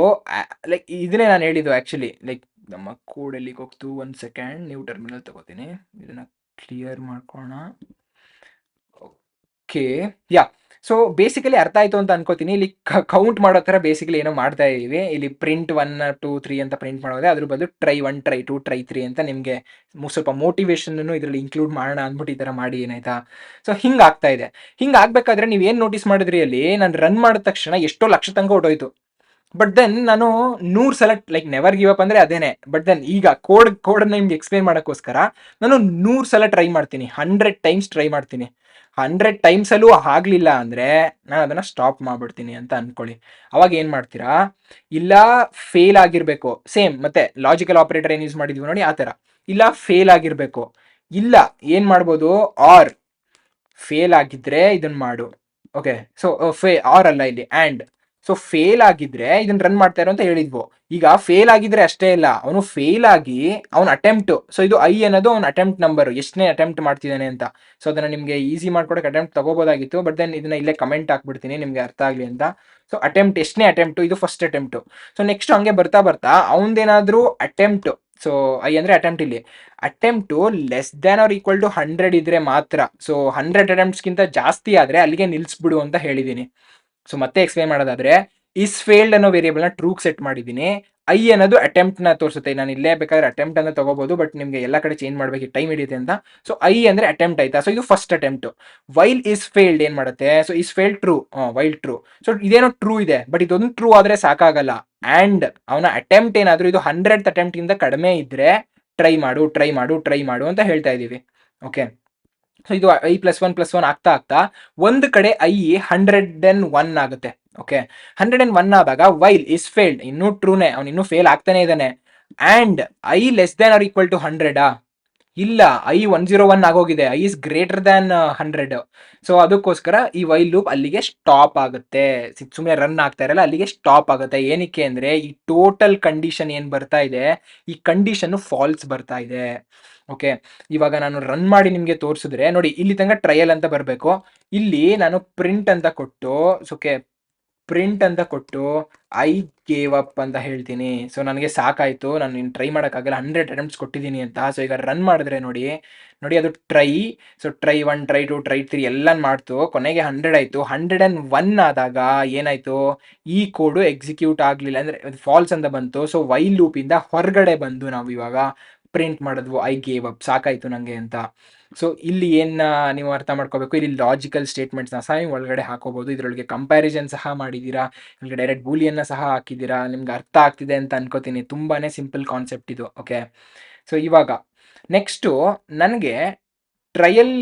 A: ಲೈಕ್ ಇದನ್ನೇ ನಾನು ಹೇಳಿದ್ದು ಆ್ಯಕ್ಚುಲಿ. ಲೈಕ್ ನಮ್ಮ ಕೋಡ್ ಎಲ್ಲಿಗೆ ಹೋಗ್ತು, 1 ಸೆಕೆಂಡ್, ನ್ಯೂ ಟರ್ಮಿನಲ್ ತಗೋತೀನಿ, ಇದನ್ನ ಕ್ಲಿಯರ್ ಮಾಡ್ಕೋಣ. ಓಕೆ ಯಾ, ಸೊ ಬೇಸಿಕಲಿ ಅರ್ಥ ಆಯ್ತು ಅಂತ ಅನ್ಕೋತೀನಿ. ಇಲ್ಲಿ ಕೌಂಟ್ ಮಾಡೋ ತರ ಬೇಸಿಕಲಿ ಏನೋ ಮಾಡ್ತಾ ಇದೀವಿ. ಇಲ್ಲಿ ಪ್ರಿಂಟ್ 1 2 3 ಅಂತ ಪ್ರಿಂಟ್ ಮಾಡೋದೆ, ಅದ್ರ ಬದಲು ಟ್ರೈ 1 ಟ್ರೈ 2 ಟ್ರೈ 3 ಅಂತ ನಿಮ್ಗೆ ಸ್ವಲ್ಪ ಮೋಟಿವೇಶನ್ ಇದ್ರಲ್ಲಿ ಇನ್ಕ್ಲೂಡ್ ಮಾಡೋಣ ಅಂದ್ಬಿಟ್ಟು ಈ ತರ ಮಾಡಿ ಏನಾಯ್ತಾ. ಸೊ ಹಿಂಗ್ ಆಗ್ತಾ ಇದೆ. ಹಿಂಗ್ ಆಗ್ಬೇಕಾದ್ರೆ ನೀವ್ ಏನ್ ನೋಟಿಸ್ ಮಾಡಿದ್ರಿ ಅಲ್ಲಿ, ನಾನು ರನ್ ಮಾಡಿದ ತಕ್ಷಣ ಎಷ್ಟೋ ಲಕ್ಷ ತನಕ ಹೊಟ್ಟೋಯ್ತು. ಬಟ್ ದೆನ್ ನಾನು 100 ಸಲ ಲೈಕ್ ನೆವರ್ ಗಿವ್ ಅಪ್ ಅಂದ್ರೆ ಅದೇನೆ. ಬಟ್ ದೆನ್ ಈಗ ಕೋಡ್ ನಿಮ್ಗೆ ಎಕ್ಸ್ಪ್ಲೈನ್ ಮಾಡೋಕ್ಕೋಸ್ಕರ ನಾನು 100 ಸಲ ಟ್ರೈ ಮಾಡ್ತೀನಿ, 100 ಟೈಮ್ಸ್ ಟ್ರೈ ಮಾಡ್ತೀನಿ. 100 ಟೈಮ್ಸ್ ಅಲ್ಲೂ ಆಗ್ಲಿಲ್ಲ ಅಂದ್ರೆ ನಾನು ಅದನ್ನ ಸ್ಟಾಪ್ ಮಾಡ್ಬಿಡ್ತೀನಿ ಅಂತ ಅನ್ಕೊಳ್ಳಿ. ಅವಾಗ ಏನ್ ಮಾಡ್ತೀರಾ, ಇಲ್ಲ ಫೇಲ್ ಆಗಿರ್ಬೇಕು, ಸೇಮ್ ಮತ್ತೆ ಲಾಜಿಕಲ್ ಆಪರೇಟರ್ ಏನ್ ಯೂಸ್ ಮಾಡಿದ್ವಿ ನೋಡಿ ಆ ತರ. ಇಲ್ಲ ಫೇಲ್ ಆಗಿರ್ಬೇಕು, ಇಲ್ಲ ಏನ್ ಮಾಡ್ಬೋದು, ಆರ್ ಫೇಲ್ ಆಗಿದ್ರೆ ಇದನ್ನ ಮಾಡು. ಓಕೆ, ಸೊ ಆರ್ ಅಲ್ಲ ಇಲ್ಲಿ ಆ್ಯಂಡ್. ಸೊ ಫೇಲ್ ಆಗಿದ್ರೆ ಇದನ್ನ ರನ್ ಮಾಡ್ತಾ ಇರೋ ಅಂತ ಹೇಳಿದ್ವು. ಈಗ ಫೇಲ್ ಆಗಿದ್ರೆ ಅಷ್ಟೇ ಇಲ್ಲ, ಅವನು ಫೇಲ್ ಆಗಿ ಅವನ ಅಟೆಂಪ್ಟ್, ಸೊ ಇದು ಐ ಅನ್ನೋದು ಅವನ ಅಟೆಂಪ್ಟ್ ನಂಬರ್, ಎಷ್ಟನೇ ಅಟೆಂಪ್ಟ್ ಮಾಡ್ತಿದ್ದಾನೆ ಅಂತ. ಸೊ ಅದನ್ನ ನಿಮ್ಗೆ ಈಸಿ ಮಾಡ್ಕೊಡಕ್ಕೆ ಅಟೆಂಪ್ಟ್ ತಗೋಬೋದಾಗಿತ್ತು, ಬಟ್ ದೆನ್ ಇದನ್ನ ಇಲ್ಲೇ ಕಮೆಂಟ್ ಹಾಕ್ಬಿಡ್ತೀನಿ ನಿಮ್ಗೆ ಅರ್ಥ ಆಗ್ಲಿ ಅಂತ. ಸೊ ಅಟೆಂಪ್ಟ್ ಎಷ್ಟನೇ ಅಟೆಂಪ್ಟ್, ಇದು ಫಸ್ಟ್ ಅಟೆಂಪ್ಟ್. ಸೊ ನೆಕ್ಸ್ಟ್ ಹಂಗೆ ಬರ್ತಾ ಬರ್ತಾ ಅವನದೇನಾದ್ರೂ ಅಟೆಂಪ್ಟ್, ಸೊ ಐ ಅಂದ್ರೆ ಅಟೆಂಪ್ಟ್, ಇಲ್ಲಿ attempt less than or equal to 100 ಇದ್ರೆ ಮಾತ್ರ, ಸೊ 100 ಅಟೆಂಪ್ಟ್ಸ್ಗಿಂತ ಜಾಸ್ತಿ ಆದ್ರೆ ಅಲ್ಲಿಗೆ ನಿಲ್ಸ್ಬಿಡು ಅಂತ ಹೇಳಿದ್ದೀನಿ. ಸೊ ಮತ್ತೆ ಎಕ್ಸ್ಪ್ಲೈನ್ ಮಾಡೋದಾದ್ರೆ, ಇಸ್ ಫೇಲ್ಡ್ ಅನ್ನೋ ವೇರಿಯೇಬಲ್ ನ ಟ್ರೂಗ್ ಸೆಟ್ ಮಾಡಿದ್ದೀನಿ. ಐ ಅನ್ನೋದು ಅಟೆಂಪ್ಟ್ ನ ತೋರಿಸುತ್ತೆ. ನಾನು ಇಲ್ಲೇ ಬೇಕಾದ್ರೆ ಅಟೆಂಪ್ಟ್ ಅಂತ ತಗೋಬಹುದು, ಬಟ್ ನಿಮ್ಗೆ ಎಲ್ಲ ಕಡೆ ಚೇಂಜ್ ಮಾಡ್ಬೇಕು, ಟೈಮ್ ಹಿಡಿಯುತ್ತೆ ಅಂತ. ಸೊ ಐ ಅಂದ್ರೆ ಅಟೆಂಪ್ಟ್ ಆಯ್ತಾ, ಸೊ ಇದು first attempt. While is failed ಏನ್ ಮಾಡುತ್ತೆ, so is failed true, while true. So ಇದೇನೋ ಟ್ರೂ ಇದೆ, ಬಟ್ ಇದೊಂದು ಟ್ರೂ ಆದ್ರೆ ಸಾಕಾಗಲ್ಲ. ಅಂಡ್ ಅವನ ಅಟೆಂಪ್ಟ್ ಏನಾದ್ರು ಇದು 100th ಅಟೆಂಪ್ಟ್ ಇಂದ ಕಡಿಮೆ ಇದ್ರೆ ಟ್ರೈ ಮಾಡು ಟ್ರೈ ಮಾಡು ಟ್ರೈ ಮಾಡು ಅಂತ ಹೇಳ್ತಾ ಇದೀವಿ. ಓಕೆ, ಸೊ ಇದು ಐ +1 ಆಗ್ತಾ ಆಗ್ತಾ ಒಂದು ಕಡೆ ಐ 101 ಆಗುತ್ತೆ. ಓಕೆ, 101 ಆದಾಗ ವೈಲ್ ಇಸ್ ಫೇಲ್ಡ್ ಇನ್ನೂ ಟ್ರೂನೇ, ಅವ್ನು ಇನ್ನೂ ಫೇಲ್ ಆಗ್ತಾನೆ ಇದ್ದಾನೆ. And I less than or equal to 100 ಇಲ್ಲ, ಐ 101 ಆಗೋಗಿದೆ, I is greater than 100. So ಅದಕ್ಕೋಸ್ಕರ ಈ ವೈಲ್ ಲೂಪ್ ಅಲ್ಲಿಗೆ ಸ್ಟಾಪ್ ಆಗುತ್ತೆ. ಸುಮ್ಮನೆ ರನ್ ಆಗ್ತಾ ಇರಲ್ಲ, ಅಲ್ಲಿಗೆ ಸ್ಟಾಪ್ ಆಗುತ್ತೆ. ಏನಕ್ಕೆ ಅಂದ್ರೆ ಈ ಟೋಟಲ್ ಕಂಡೀಷನ್ ಏನ್ ಬರ್ತಾ ಇದೆ, ಈ ಕಂಡೀಷನ್ ಫಾಲ್ಸ್ ಬರ್ತಾ ಇದೆ. ಓಕೆ, ಇವಾಗ ನಾನು ರನ್ ಮಾಡಿ ನಿಮ್ಗೆ ತೋರಿಸಿದ್ರೆ ನೋಡಿ, ಇಲ್ಲಿ ತನಕ ಟ್ರಯಲ್ ಅಂತ ಬರಬೇಕು. ಇಲ್ಲಿ ನಾನು ಪ್ರಿಂಟ್ ಅಂತ ಕೊಟ್ಟು, ಓಕೆ ಪ್ರಿಂಟ್ ಅಂತ ಕೊಟ್ಟು ಐ ಗೇವ್ ಅಪ್ ಅಂತ ಹೇಳ್ತೀನಿ. ಸೊ ನನಗೆ ಸಾಕಾಯ್ತು, ನಾನು ಇನ್ನು ಟ್ರೈ ಮಾಡೋಕ್ಕಾಗಲ್ಲ, 100 ಅಟೆಂಪ್ಟ್ಸ್ ಕೊಟ್ಟಿದ್ದೀನಿ ಅಂತ. ಸೊ ಈಗ ರನ್ ಮಾಡಿದ್ರೆ ನೋಡಿ ಅದು try, so try 1 try 2 try 3 ಎಲ್ಲ ಮಾಡ್ತು, ಕೊನೆಗೆ 100 ಆಯ್ತು. 101 ಆದಾಗ ಏನಾಯ್ತು, ಈ ಕೋಡು ಎಕ್ಸಿಕ್ಯೂಟ್ ಆಗಲಿಲ್ಲ, ಅಂದ್ರೆ ಫಾಲ್ಸ್ ಅಂತ ಬಂತು. ಸೊ ವೈಲ್ ಲೂಪಿಂದ ಹೊರಗಡೆ ಬಂದು ನಾವು ಇವಾಗ ಪ್ರಿಂಟ್ ಮಾಡಿದ್ವು ಐ ಗೇವ್ ಅಪ್, ಸಾಕಾಯ್ತು ನನಗೆ ಅಂತ. ಸೊ ಇಲ್ಲಿ ಏನ ನೀವು ಅರ್ಥ ಮಾಡ್ಕೋಬೇಕು, ಇಲ್ಲಿ ಲಾಜಿಕಲ್ ಸ್ಟೇಟ್ಮೆಂಟ್ಸ್ನ ಸಹ ನೀವು ಒಳಗಡೆ ಹಾಕೋಬಹುದು. ಇದರೊಳಗೆ ಕಂಪ್ಯಾರಿಸನ್ ಸಹ ಮಾಡಿದ್ದೀರಾ, ಇಲ್ಲಿ ಡೈರೆಕ್ಟ್ ಬೂಲಿಯನ್ನ ಸಹ ಹಾಕಿದ್ದೀರಾ. ನಿಮ್ಗೆ ಅರ್ಥ ಆಗ್ತಿದೆ ಅಂತ ಅನ್ಕೋತೀನಿ. ತುಂಬಾನೇ ಸಿಂಪಲ್ ಕಾನ್ಸೆಪ್ಟ್ ಇದು. ಓಕೆ, ಸೊ ಇವಾಗ ನೆಕ್ಸ್ಟು ನನಗೆ ಟ್ರಯಲ್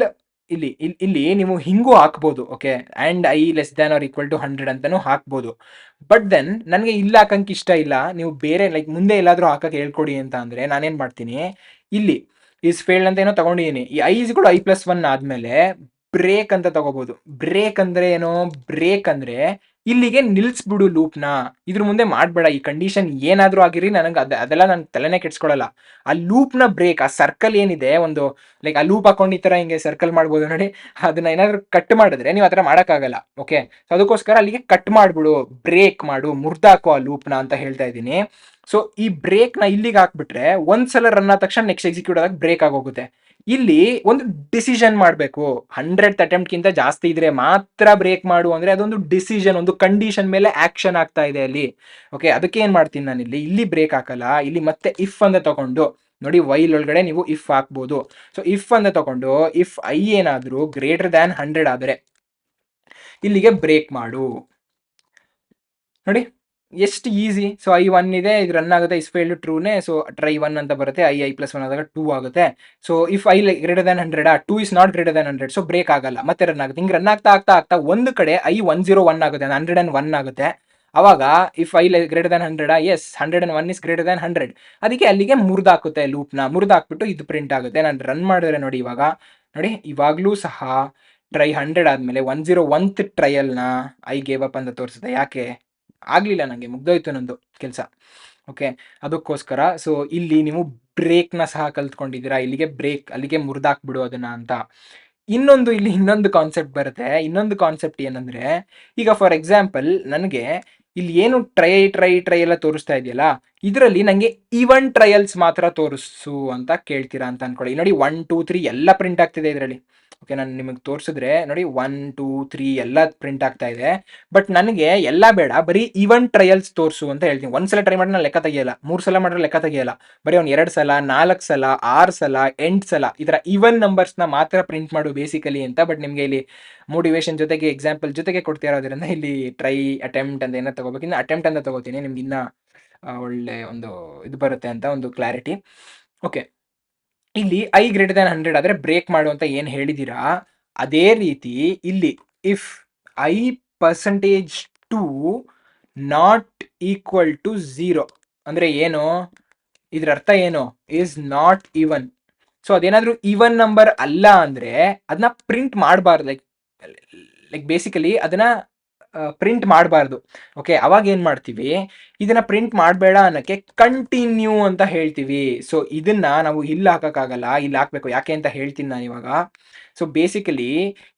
A: ಇಲ್ಲಿ ನೀವು ಹಿಂಗೂ ಹಾಕ್ಬೋದು. Okay, and I less than or equal to 100 ಅಂತಲೂ ಹಾಕ್ಬೋದು. ಬಟ್ ದೆನ್ ನನಗೆ ಇಲ್ಲ ಹಾಕಂಗೆ ಇಷ್ಟ ಇಲ್ಲ, ನೀವು ಬೇರೆ ಲೈಕ್ ಮುಂದೆ ಎಲ್ಲಾದರೂ ಹಾಕಕ್ಕೆ ಹೇಳ್ಕೊಡಿ ಅಂತ ಅಂದರೆ ನಾನೇನು ಮಾಡ್ತೀನಿ, ಇಲ್ಲಿ ಈಸ್ ಫೇಲ್ಡ್ ಅಂತ ಏನೋ ತಗೊಂಡಿದ್ದೀನಿ. ಈ ಐ ಇಸ್ ಕೂಡ I+1 ಆದಮೇಲೆ ಬ್ರೇಕ್ ಅಂತ ತಗೋಬಹುದು. ಬ್ರೇಕ್ ಅಂದ್ರೆ ಏನೋ, ಬ್ರೇಕ್ ಅಂದ್ರೆ ಇಲ್ಲಿಗೆ ನಿಲ್ಸ್ಬಿಡು ಲೂಪ್ನ, ಇದ್ರ ಮುಂದೆ ಮಾಡಬೇಡ. ಈ ಕಂಡೀಷನ್ ಏನಾದರೂ ಆಗಿರಿ, ನನಗೆ ಅದೆಲ್ಲ ನಾನು ತಲೆನೇ ಕೆಡ್ಸ್ಕೊಳ್ಳಲ್ಲ. ಆ ಲೂಪ್ನ ಬ್ರೇಕ್, ಆ ಸರ್ಕಲ್ ಏನಿದೆ ಒಂದು ಲೈಕ್ ಆ ಲೂಪ್ ಹಾಕೊಂಡು ಈ ಥರ ಹಿಂಗೆ ಸರ್ಕಲ್ ಮಾಡ್ಬೋದು ನೋಡಿ, ಅದನ್ನ ಏನಾದರೂ ಕಟ್ ಮಾಡಿದ್ರೆ ನೀವು ಆ ಥರ ಮಾಡೋಕ್ಕಾಗಲ್ಲ. ಓಕೆ, ಸೊ ಅದಕ್ಕೋಸ್ಕರ ಅಲ್ಲಿಗೆ ಕಟ್ ಮಾಡಿಬಿಡು, ಬ್ರೇಕ್ ಮಾಡು, ಮುರ್ದಾಕು ಆ ಲೂಪ್ನ ಅಂತ ಹೇಳ್ತಾ ಇದ್ದೀನಿ. ಸೊ ಈ ಬ್ರೇಕ್ನ ಇಲ್ಲಿಗೆ ಹಾಕ್ಬಿಟ್ರೆ ಒಂದ್ಸಲ ರನ್ ಆದ ತಕ್ಷಣ ನೆಕ್ಸ್ಟ್ ಎಕ್ಸಿಕ್ಯೂಟ್ ಆದಾಗ ಬ್ರೇಕ್ ಆಗೋಗುತ್ತೆ. ಇಲ್ಲಿ ಒಂದು ಡಿಸಿಷನ್ ಮಾಡಬೇಕು, 100th ಅಟೆಂಪ್ಟ್ಗಿಂತ ಜಾಸ್ತಿ ಇದ್ರೆ ಮಾತ್ರ ಬ್ರೇಕ್ ಮಾಡು ಅಂದ್ರೆ ಅದೊಂದು ಡಿಸಿಷನ್, ಒಂದು ಕಂಡೀಷನ್ ಮೇಲೆ ಆಕ್ಷನ್ ಆಗ್ತಾ ಇದೆ ಅಲ್ಲಿ. ಓಕೆ, ಅದಕ್ಕೆ ಏನ್ ಮಾಡ್ತೀನಿ ನಾನು, ಇಲ್ಲಿ ಬ್ರೇಕ್ ಹಾಕಲ್ಲ, ಇಲ್ಲಿ ಮತ್ತೆ ಇಫ್ ಅಂತ ತಗೊಂಡು ನೋಡಿ, ವೈಲ್ ಒಳಗಡೆ ನೀವು ಇಫ್ ಹಾಕ್ಬೋದು. ಸೊ ಇಫ್ ಅಂತ ತಗೊಂಡು ಇಫ್ ಐ ಏನಾದ್ರೂ ಗ್ರೇಟರ್ ದ್ಯಾನ್ 100 ಆದರೆ ಇಲ್ಲಿಗೆ ಬ್ರೇಕ್ ಮಾಡು. ನೋಡಿ ಎಷ್ಟು ಈಸಿ. ಸೊ I1 ಇದೆ, ಇದು ರನ್ ಆಗುತ್ತೆ, ಇಸ್ ಫೇಲ್ಡ್ ಟ್ರೂನೇ. ಸೊ ಟ್ರೈ 1 ಅಂತ ಬರುತ್ತೆ, I+1 ಆದಾಗ 2 ಆಗುತ್ತೆ. So if I greater than 100, 2 is not greater than 100, so break ಆಗಲ್ಲ, ಮತ್ತೆ ರನ್ ಆಗುತ್ತೆ. ಹಿಂಗೆ ರನ್ ಆಗ್ತಾ ಒಂದು ಕಡೆ I 101 ಆಗುತ್ತೆ, 101 ಆಗುತ್ತೆ. ಅವಾಗ if I greater than 100, yes 101 is greater than 100, ಅದಕ್ಕೆ ಅಲ್ಲಿಗೆ ಮುರಿದಾಕುತ್ತೆ ಲೂಪ್ನ, ಮುರಿದಾಕ್ಬಿಟ್ಟು ಇದು ಪ್ರಿಂಟ್ ಆಗುತ್ತೆ. ನಾನು ರನ್ ಮಾಡಿದ್ರೆ ನೋಡಿ, ನೋಡಿ ಇವಾಗಲೂ ಸಹ ಟ್ರೈ 100 ಆದಮೇಲೆ 101th ಟ್ರಯಲ್ನ ಐ ಗೇವ್ ಅಪ್ ಅಂತ ತೋರಿಸುತ್ತೆ. ಯಾಕೆ ಆಗಲಿಲ್ಲ, ನನಗೆ ಮುಗ್ದೋಯ್ತು ನಂದು ಕೆಲಸ. ಓಕೆ, ಅದಕ್ಕೋಸ್ಕರ ಸೊ ಇಲ್ಲಿ ನೀವು ಬ್ರೇಕ್ನ ಸಹ ಕಲ್ತ್ಕೊಂಡಿದ್ದೀರಾ, ಇಲ್ಲಿಗೆ ಬ್ರೇಕ್, ಅಲ್ಲಿಗೆ ಮುರಿದಾಕ್ಬಿಡು ಅದನ್ನ ಅಂತ. ಇನ್ನೊಂದು ಕಾನ್ಸೆಪ್ಟ್ ಬರುತ್ತೆ. ಇನ್ನೊಂದು ಕಾನ್ಸೆಪ್ಟ್ ಏನಂದ್ರೆ, ಈಗ ಫಾರ್ ಎಕ್ಸಾಂಪಲ್ ನನಗೆ ಇಲ್ಲಿ ಏನು ಟ್ರೈ ಎಲ್ಲ ತೋರಿಸ್ತಾ ಇದೆಯಲ್ಲ, ಇದರಲ್ಲಿ ನನಗೆ ಈವನ್ ಟ್ರಯಲ್ಸ್ ಮಾತ್ರ ತೋರಿಸು ಅಂತ ಕೇಳ್ತೀರಾ ಅಂತ ಅನ್ಕೊಳ್ಳಿ. ನೋಡಿ 1 2 3 ಎಲ್ಲ ಪ್ರಿಂಟ್ ಆಗ್ತಿದೆ ಇದರಲ್ಲಿ. ಓಕೆ, ನಾನು ನಿಮಗೆ ತೋರಿಸಿದ್ರೆ ನೋಡಿ 1 2 3 ಎಲ್ಲ ಪ್ರಿಂಟ್ ಆಗ್ತಾ ಇದೆ. ಬಟ್ ನನಗೆ ಎಲ್ಲ ಬೇಡ, ಬರೀ ಈವನ್ ಟ್ರಯಲ್ಸ್ ತೋರಿಸು ಅಂತ ಹೇಳ್ತೀನಿ. ಒಂದ್ಸಲ ಟ್ರೈ ಮಾಡಿ ನಾನು ಲೆಕ್ಕ ತೆಗಿಯಲ್ಲ, 3 ಸಲ ಮಾಡಿದ್ರೆ ಲೆಕ್ಕ ತೆಗಿಯಲ್ಲ, ಬರೀ ಒಂದು 2 ಸಲ 4 ಸಲ 6 ಸಲ 8 ಸಲ ಈ ಥರ ಈವನ್ ನಂಬರ್ಸ್ನ ಮಾತ್ರ ಪ್ರಿಂಟ್ ಮಾಡು ಬೇಸಿಕಲಿ ಅಂತ. ಬಟ್ ನಿಮಗೆ ಇಲ್ಲಿ ಮೋಟಿವೇಶನ್ ಜೊತೆಗೆ ಎಕ್ಸಾಂಪಲ್ ಜೊತೆಗೆ ಕೊಡ್ತಾ ಇರೋದ್ರಿಂದ ಇಲ್ಲಿ ಟ್ರೈ ಅಟೆಂಪ್ಟ್ ಅಂತ ಏನೋ ತಗೋಬೇಕು. ಇನ್ನು ಅಟೆಂಪ್ಟ್ ಅಂತ ತಗೋತೀನಿ, ನಿಮ್ಗೆ ಇನ್ನ ಒಳ್ಳೆ ಒಂದು ಇದು ಬರುತ್ತೆ ಅಂತ ಒಂದು ಕ್ಲಾರಿಟಿ. ಓಕೆ, ಇಲ್ಲಿ ಐ ಗ್ರೇಟರ್ ದ್ಯಾನ್ 100 ಆದರೆ ಬ್ರೇಕ್ ಮಾಡು ಅಂತ ಏನು ಹೇಳಿದ್ದೀರಾ, ಅದೇ ರೀತಿ ಇಲ್ಲಿ if i percentage to not equal to 0 ಅಂದರೆ ಏನು, ಇದ್ರ ಅರ್ಥ ಏನು, ಈಸ್ ನಾಟ್ ಈವನ್. ಸೊ ಅದೇನಾದರೂ ಈವನ್ ನಂಬರ್ ಅಲ್ಲ ಅಂದರೆ ಅದನ್ನ ಪ್ರಿಂಟ್ ಮಾಡಬಾರ್ದು. ಲೈಕ್ ಬೇಸಿಕಲಿ ಅದನ್ನ ಪ್ರಿಂಟ್ ಮಾಡಬಾರ್ದು. ಓಕೆ, ಅವಾಗ ಏನು ಮಾಡ್ತೀವಿ, ಇದನ್ನ ಪ್ರಿಂಟ್ ಮಾಡಬೇಡ ಅನ್ನೋಕ್ಕೆ ಕಂಟಿನ್ಯೂ ಅಂತ ಹೇಳ್ತೀವಿ. ಸೊ ಇದನ್ನ ನಾವು ಇಲ್ಲಿ ಹಾಕೋಕ್ಕಾಗಲ್ಲ, ಇಲ್ಲಿ ಹಾಕಬೇಕು. ಯಾಕೆ ಅಂತ ಹೇಳ್ತೀನಿ ನಾನು ಇವಾಗ. ಸೊ ಬೇಸಿಕಲಿ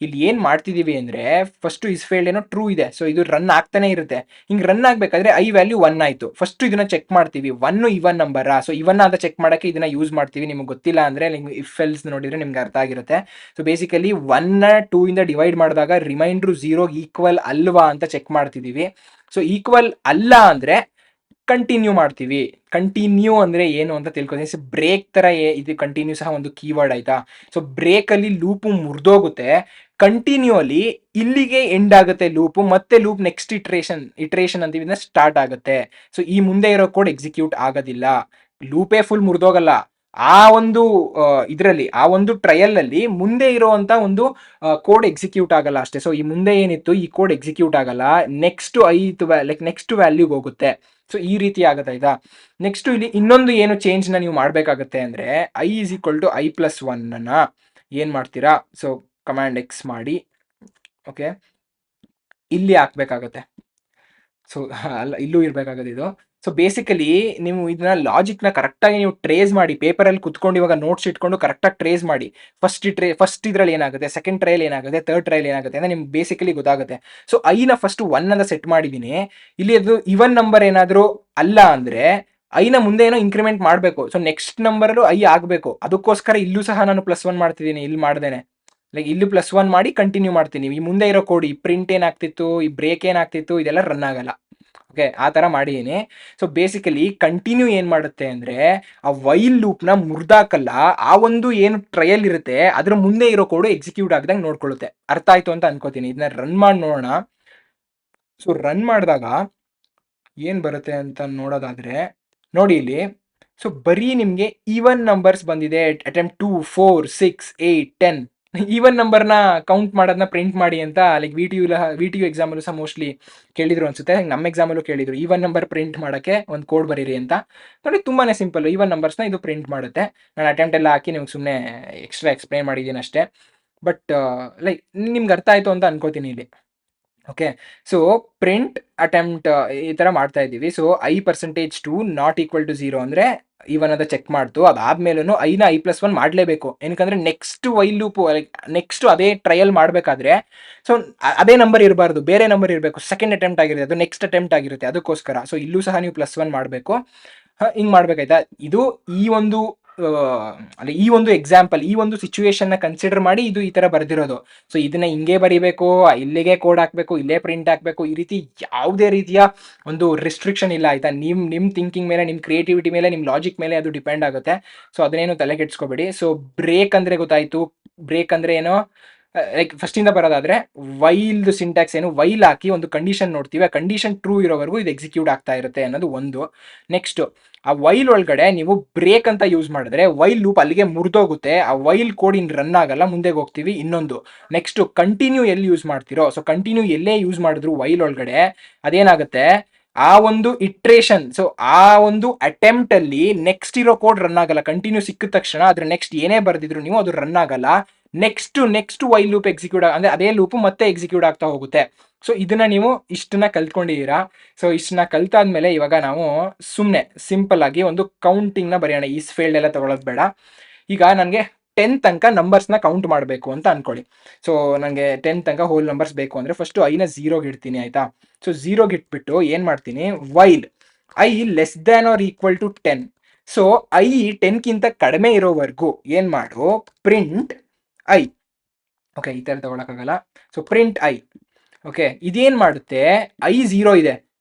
A: ಇಲ್ಲಿ ಏನು ಮಾಡ್ತಿದ್ದೀವಿ ಅಂದರೆ, ಫಸ್ಟು ಇಸ್ ಫೇಲ್ಡ್ ಏನೋ ಟ್ರೂ ಇದೆ, ಸೊ ಇದು ರನ್ ಆಗ್ತಾನೆ ಇರುತ್ತೆ. ಹಿಂಗೆ ರನ್ ಆಗಬೇಕಾದ್ರೆ ಐ ವ್ಯಾಲ್ಯೂ 1 ಆಯಿತು. ಫಸ್ಟು ಇದನ್ನ ಚೆಕ್ ಮಾಡ್ತೀವಿ, 1 ಇವನ್ ನಂಬರಾ, ಸೊ ಇವನ್ ಅಂತ ಚೆಕ್ ಮಾಡೋಕ್ಕೆ ಇದನ್ನ ಯೂಸ್ ಮಾಡ್ತೀವಿ. ನಿಮಗೆ ಗೊತ್ತಿಲ್ಲ ಅಂದರೆ ನಿಮ್ಗೆ ಇಫ್ ಎಲ್ಸ್ ನೋಡಿದರೆ ನಿಮ್ಗೆ ಅರ್ಥ ಆಗಿರುತ್ತೆ. ಸೊ ಬೇಸಿಕಲಿ 1ನ 2 ಇಂದ ಡಿವೈಡ್ ಮಾಡಿದಾಗ ರಿಮೈಂಡ್ರು 0 ಈಕ್ವಲ್ ಅಲ್ವಾ ಅಂತ ಚೆಕ್ ಮಾಡ್ತಿದ್ದೀವಿ. ಸೊ ಈಕ್ವಲ್ ಅಲ್ಲ ಅಂದರೆ ಕಂಟಿನ್ಯೂ ಮಾಡ್ತೀವಿ. ಕಂಟಿನ್ಯೂ ಅಂದರೆ ಏನು ಅಂತ ತಿಳ್ಕೊತೀನಿ. ಸೊ ಬ್ರೇಕ್ ಥರ ಇದು ಕಂಟಿನ್ಯೂ ಸಹ ಒಂದು ಕೀವರ್ಡ್ ಆಯಿತಾ. ಸೊ ಬ್ರೇಕಲ್ಲಿ ಲೂಪು ಮುರಿದೋಗುತ್ತೆ, ಕಂಟಿನ್ಯೂಲಿ ಇಲ್ಲಿಗೆ ಎಂಡ್ ಆಗುತ್ತೆ ಲೂಪು, ಮತ್ತೆ ಲೂಪ್ ನೆಕ್ಸ್ಟ್ ಇಟ್ರೇಷನ್ ಅಂತೀವಿ ಸ್ಟಾರ್ಟ್ ಆಗುತ್ತೆ. ಸೊ ಈ ಮುಂದೆ ಇರೋ ಕೋಡ್ ಎಕ್ಸಿಕ್ಯೂಟ್ ಆಗೋದಿಲ್ಲ, ಲೂಪೇ ಫುಲ್ ಮುರಿದೋಗಲ್ಲ. ಆ ಒಂದು ಇದರಲ್ಲಿ ಆ ಒಂದು ಟ್ರಯಲಲ್ಲಿ ಮುಂದೆ ಇರೋವಂಥ ಒಂದು ಕೋಡ್ ಎಕ್ಸಿಕ್ಯೂಟ್ ಆಗಲ್ಲ ಅಷ್ಟೇ. ಸೊ ಈ ಮುಂದೆ ಏನಿತ್ತು ಈ ಕೋಡ್ ಎಕ್ಸಿಕ್ಯೂಟ್ ಆಗಲ್ಲ, ನೆಕ್ಸ್ಟ್ ನೆಕ್ಸ್ಟ್ ವ್ಯಾಲ್ಯೂಗೆ ಹೋಗುತ್ತೆ. ಸೊ ಈ ರೀತಿ ಆಗುತ್ತೆ ಆಯ್ತಾ. ನೆಕ್ಸ್ಟ್ ಇಲ್ಲಿ ಇನ್ನೊಂದು ಏನು ಚೇಂಜ್ನ ನೀವು ಮಾಡಬೇಕಾಗತ್ತೆ ಅಂದರೆ, I is equal to I plus 1 ಏನು ಮಾಡ್ತೀರಾ, ಸೊ ಕಮಾಂಡ್ ಎಕ್ಸ್ ಮಾಡಿ, ಓಕೆ ಇಲ್ಲಿ ಹಾಕ್ಬೇಕಾಗತ್ತೆ. ಸೊ ಅಲ್ಲ, ಇಲ್ಲೂ ಇರಬೇಕಾಗತ್ತೆ ಇದು. ಸೊ ಬೇಸಿಕಲಿ ನೀವು ಇದನ್ನ ಲಾಜಿಕ್ನ ಕರೆಕ್ಟಾಗಿ ನೀವು ಟ್ರೇಸ್ ಮಾಡಿ, ಪೇಪರಲ್ಲಿ ಕುತ್ಕೊಂಡು ಇವಾಗ ನೋಟ್ಸ್ ಇಟ್ಕೊಂಡು ಕರೆಕ್ಟಾಗಿ ಟ್ರೇಸ್ ಮಾಡಿ. ಫಸ್ಟ್ ಇದರಲ್ಲಿ ಏನಾಗುತ್ತೆ, ಸೆಕೆಂಡ್ ಟ್ರಯಲ್ ಏನಾಗುತ್ತೆ, ಥರ್ಡ್ ಟ್ರಯಲ್ ಏನಾಗುತ್ತೆ ಅಂತ ನಿಮ್ಗೆ ಬೇಸಿಕಲಿ ಗೊತ್ತಾಗುತ್ತೆ. ಸೊ ಐನ ಫಸ್ಟ್ 1 ಅಂತ ಸೆಟ್ ಮಾಡಿದ್ದೀನಿ. ಇಲ್ಲಿ ಅದು ಇವನ್ ನಂಬರ್ ಏನಾದರೂ ಅಲ್ಲ ಅಂದರೆ ಐನ ಮುಂದೆ ಏನೋ ಇನ್ಕ್ರಿಮೆಂಟ್ ಮಾಡಬೇಕು. ಸೊ ನೆಕ್ಸ್ಟ್ ನಂಬರಲ್ಲೂ ಐ ಆಗಬೇಕು. ಅದಕ್ಕೋಸ್ಕರ ಇಲ್ಲೂ ಸಹ ನಾನು +1 ಮಾಡ್ತಿದ್ದೀನಿ, ಇಲ್ಲಿ ಮಾಡ್ದೇನೆ. ಲೈಕ್ ಇಲ್ಲಿ +1 ಮಾಡಿ ಕಂಟಿನ್ಯೂ ಮಾಡ್ತೀನಿ. ಈ ಮುಂದೆ ಇರೋ ಕೋಡ್, ಈ ಪ್ರಿಂಟ್ ಏನಾಗ್ತಿತ್ತು, ಈ ಬ್ರೇಕ್ ಏನಾಗ್ತಿತ್ತು, ಇದೆಲ್ಲ ರನ್ ಆಗಲ್ಲ. ಓಕೆ, ಆ ಥರ ಮಾಡಿದ್ದೀನಿ. ಸೊ ಬೇಸಿಕಲಿ ಕಂಟಿನ್ಯೂ ಏನು ಮಾಡುತ್ತೆ ಅಂದರೆ, ಆ ವೈಲ್ ಲೂಪ್ನ ಮುರಿದಾಕಲ್ಲ, ಆ ಒಂದು ಏನು ಟ್ರಯಲ್ ಇರುತ್ತೆ ಅದ್ರ ಮುಂದೆ ಇರೋ ಕೋಡು ಎಕ್ಸಿಕ್ಯೂಟ್ ಆಗ್ದಂಗೆ ನೋಡ್ಕೊಳ್ಳುತ್ತೆ. ಅರ್ಥ ಆಯ್ತು ಅಂತ ಅನ್ಕೋತೀನಿ. ಇದನ್ನ ರನ್ ಮಾಡಿ ನೋಡೋಣ. ಸೊ ರನ್ ಮಾಡಿದಾಗ ಏನು ಬರುತ್ತೆ ಅಂತ ನೋಡೋದಾದರೆ ನೋಡಿ ಇಲ್ಲಿ. ಸೊ ಬರೀ ನಿಮಗೆ ಈವನ್ ನಂಬರ್ಸ್ ಬಂದಿದೆ. ಅಟೆಂಪ್ಟ್ 2 4 6 8 10 ಈವನ್ ನಂಬರ್ನ ಕೌಂಟ್ ಮಾಡೋದನ್ನ ಪ್ರಿಂಟ್ ಮಾಡಿ ಅಂತ ಲೈಕ್ ವಿ ಟಿ ಯು ಎಕ್ಸಾಮಲ್ಲೂ ಸಹ ಮೋಸ್ಟ್ಲಿ ಕೇಳಿದ್ರು ಅನ್ಸುತ್ತೆ. ನಮ್ಮ ಎಕ್ಸಾಮಲ್ಲೂ ಕೇಳಿದ್ರು ಈವನ್ ನಂಬರ್ ಪ್ರಿಂಟ್ ಮಾಡೋಕ್ಕೆ ಒಂದು ಕೋಡ್ ಬರೀರಿ ಅಂತ. ನೋಡಿ ತುಂಬಾ ಸಿಂಪಲ್, ಈವನ್ ನಂಬರ್ಸ್ನ ಇದು ಪ್ರಿಂಟ್ ಮಾಡುತ್ತೆ. ನಾನು ಅಟೆಂಪ್ಟ್ ಎಲ್ಲ ಹಾಕಿ ನಿಮ್ಗೆ ಸುಮ್ಮನೆ ಎಕ್ಸ್ಟ್ರಾ ಎಕ್ಸ್ಪ್ಲೈನ್ ಮಾಡಿದ್ದೀನಿ ಅಷ್ಟೇ. ಬಟ್ ಲೈಕ್ ನಿಮ್ಗೆ ಅರ್ಥ ಆಯಿತು ಅಂತ ಅನ್ಕೋತೀನಿ ಇಲ್ಲಿ. ಓಕೆ, ಸೊ ಪ್ರಿಂಟ್ ಅಟೆಂಪ್ಟ್ ಈ ಥರ ಮಾಡ್ತಾ ಇದ್ದೀವಿ. So I percentage 2 not equal to 0 ಅಂದರೆ ಇವನ್ ಅದ ಚೆಕ್ ಮಾಡ್ತು. ಅದಾದ್ಮೇಲೂ ಐನ I+1 ಮಾಡಲೇಬೇಕು. ಏನಕ್ಕಂದ್ರೆ next while loop like next ಅದೇ ಟ್ರಯಲ್ ಮಾಡಬೇಕಾದ್ರೆ ಸೊ ಅದೇ ನಂಬರ್ ಇರಬಾರ್ದು, ಬೇರೆ ನಂಬರ್ ಇರಬೇಕು. ಸೆಕೆಂಡ್ ಅಟೆಂಪ್ಟ್ ಆಗಿರುತ್ತೆ, ಅದು ನೆಕ್ಸ್ಟ್ ಅಟೆಂಪ್ಟ್ ಆಗಿರುತ್ತೆ, ಅದಕ್ಕೋಸ್ಕರ. ಸೊ ಇಲ್ಲೂ ಸಹ ನೀವು +1 ಮಾಡಬೇಕು. ಹಿಂಗೆ ಮಾಡ್ಬೇಕಾಯ್ತಾ. ಇದು ಈ ಒಂದು ಎಕ್ಸಾಂಪಲ್, ಈ ಒಂದು ಸಿಚುವೇಶನ್ನ ಕನ್ಸಿಡರ್ ಮಾಡಿ ಇದು ಈ ಥರ ಬರೆದಿರೋದು. ಸೊ ಇದನ್ನ ಹಿಂಗೆ ಬರಿಬೇಕು, ಇಲ್ಲಿಗೆ ಕೋಡ್ ಹಾಕಬೇಕು, ಇಲ್ಲೇ ಪ್ರಿಂಟ್ ಹಾಕಬೇಕು, ಈ ರೀತಿ ಯಾವುದೇ ರೀತಿಯ ಒಂದು ರಿಸ್ಟ್ರಿಕ್ಷನ್ ಇಲ್ಲ ಆಯಿತಾ. ನಿಮ್ಮ ಥಿಂಕಿಂಗ್ ಮೇಲೆ, ನಿಮ್ಮ ಕ್ರಿಯೇಟಿವಿಟಿ ಮೇಲೆ, ನಿಮ್ಮ ಲಾಜಿಕ್ ಮೇಲೆ ಅದು ಡಿಪೆಂಡ್ ಆಗುತ್ತೆ. ಸೊ ಅದನ್ನೇನು ತಲೆ ಕೆಡಿಸ್ಕೋಬೇಡಿ. ಸೊ ಬ್ರೇಕ್ ಅಂದರೆ ಗೊತ್ತಾಯಿತು. ಬ್ರೇಕ್ ಅಂದರೆ ಏನೋ ಲೈಕ್ ಫಸ್ಟಿಂದ ಬರೋದಾದರೆ ವೈಲ್ದು ಸಿಂಟ್ಯಾಕ್ಸ್ ಏನು, ವೈಲ್ ಹಾಕಿ ಒಂದು ಕಂಡೀಷನ್ ನೋಡ್ತೀವಿ, ಆ ಕಂಡೀಷನ್ ಟ್ರೂ ಇರೋವರೆಗೂ ಇದು ಎಕ್ಸಿಕ್ಯೂಟ್ ಆಗ್ತಾ ಇರುತ್ತೆ ಅನ್ನೋದು ಒಂದು. ನೆಕ್ಸ್ಟ್ ಆ ವೈಲ್ ಒಳಗಡೆ ನೀವು ಬ್ರೇಕ್ ಅಂತ ಯೂಸ್ ಮಾಡಿದ್ರೆ ವೈಲ್ ಲೂಪ್ ಅಲ್ಲಿಗೆ ಮುರಿದೋಗುತ್ತೆ, ಆ ವೈಲ್ ಕೋಡ್ ಇನ್ ರನ್ ಆಗಲ್ಲ, ಮುಂದೆಗೆ ಹೋಗ್ತೀವಿ. ಇನ್ನೊಂದು ನೆಕ್ಸ್ಟ್ ಕಂಟಿನ್ಯೂ ಎಲ್ಲಿ ಯೂಸ್ ಮಾಡ್ತಿರೋ, ಸೊ ಕಂಟಿನ್ಯೂ ಎಲ್ಲೇ ಯೂಸ್ ಮಾಡಿದ್ರು ವೈಲ್ ಒಳಗಡೆ ಅದೇನಾಗುತ್ತೆ, ಆ ಒಂದು ಇಟ್ರೇಷನ್, ಸೊ ಆ ಒಂದು ಅಟೆಂಪ್ಟ್ ಅಲ್ಲಿ ನೆಕ್ಸ್ಟ್ ಇರೋ ಕೋಡ್ ರನ್ ಆಗಲ್ಲ. ಕಂಟಿನ್ಯೂ ಸಿಕ್ಕಿದ ತಕ್ಷಣ ಅದ್ರ ನೆಕ್ಸ್ಟ್ ಏನೇ ಬರೆದಿದ್ರು ನೀವು ಅದು ರನ್ ಆಗಲ್ಲ. ನೆಕ್ಸ್ಟ್ ವೈಲ್ ಲೂಪ್ ಎಕ್ಸಿಕ್ಯೂಟ್ ಅಂದರೆ ಅದೇ ಲೂಪು ಮತ್ತೆ ಎಕ್ಸಿಕ್ಯೂಟ್ ಆಗ್ತಾ ಹೋಗುತ್ತೆ. ಸೊ ಇದನ್ನ ನೀವು ಇಷ್ಟನ್ನ ಕಲ್ತ್ಕೊಂಡಿದ್ದೀರಾ. ಸೊ ಇಷ್ಟನ್ನ ಕಲ್ತಾದ್ಮೇಲೆ ಇವಾಗ ನಾವು ಸುಮ್ಮನೆ ಸಿಂಪಲ್ ಆಗಿ ಒಂದು ಕೌಂಟಿಂಗ್ನ ಬರೆಯೋಣ. ಈಸ್ ಫೇಲ್ಡ್ ಎಲ್ಲ ತಗೊಳ್ಳೋದು ಬೇಡ. ಈಗ ನನಗೆ 10 ತನಕ ನಂಬರ್ಸ್ನ ಕೌಂಟ್ ಮಾಡಬೇಕು ಅಂತ ಅನ್ಕೊಳ್ಳಿ. ಸೊ ನನಗೆ 10 ತನಕ ಹೋಲ್ ನಂಬರ್ಸ್ ಬೇಕು ಅಂದರೆ ಫಸ್ಟು ಐನ 0ಗೆ ಇಡ್ತೀನಿ ಆಯಿತಾ. ಸೊ 0ಗೆ ಇಟ್ಬಿಟ್ಟು ಏನು ಮಾಡ್ತೀನಿ, while i less than or equal to 10. So i 10ಕ್ಕಿಂತ ಕಡಿಮೆ ಇರೋವರೆಗೂ ಏನು ಮಾಡು, ಪ್ರಿಂಟ್ ಐ. ಓಕೆ, ಈ ಥರ ತೊಗೊಳಕ್ಕಾಗಲ್ಲ. So print i. ಓಕೆ, ಇದೇನು ಮಾಡುತ್ತೆ, ಐ 0 ಇದೆ.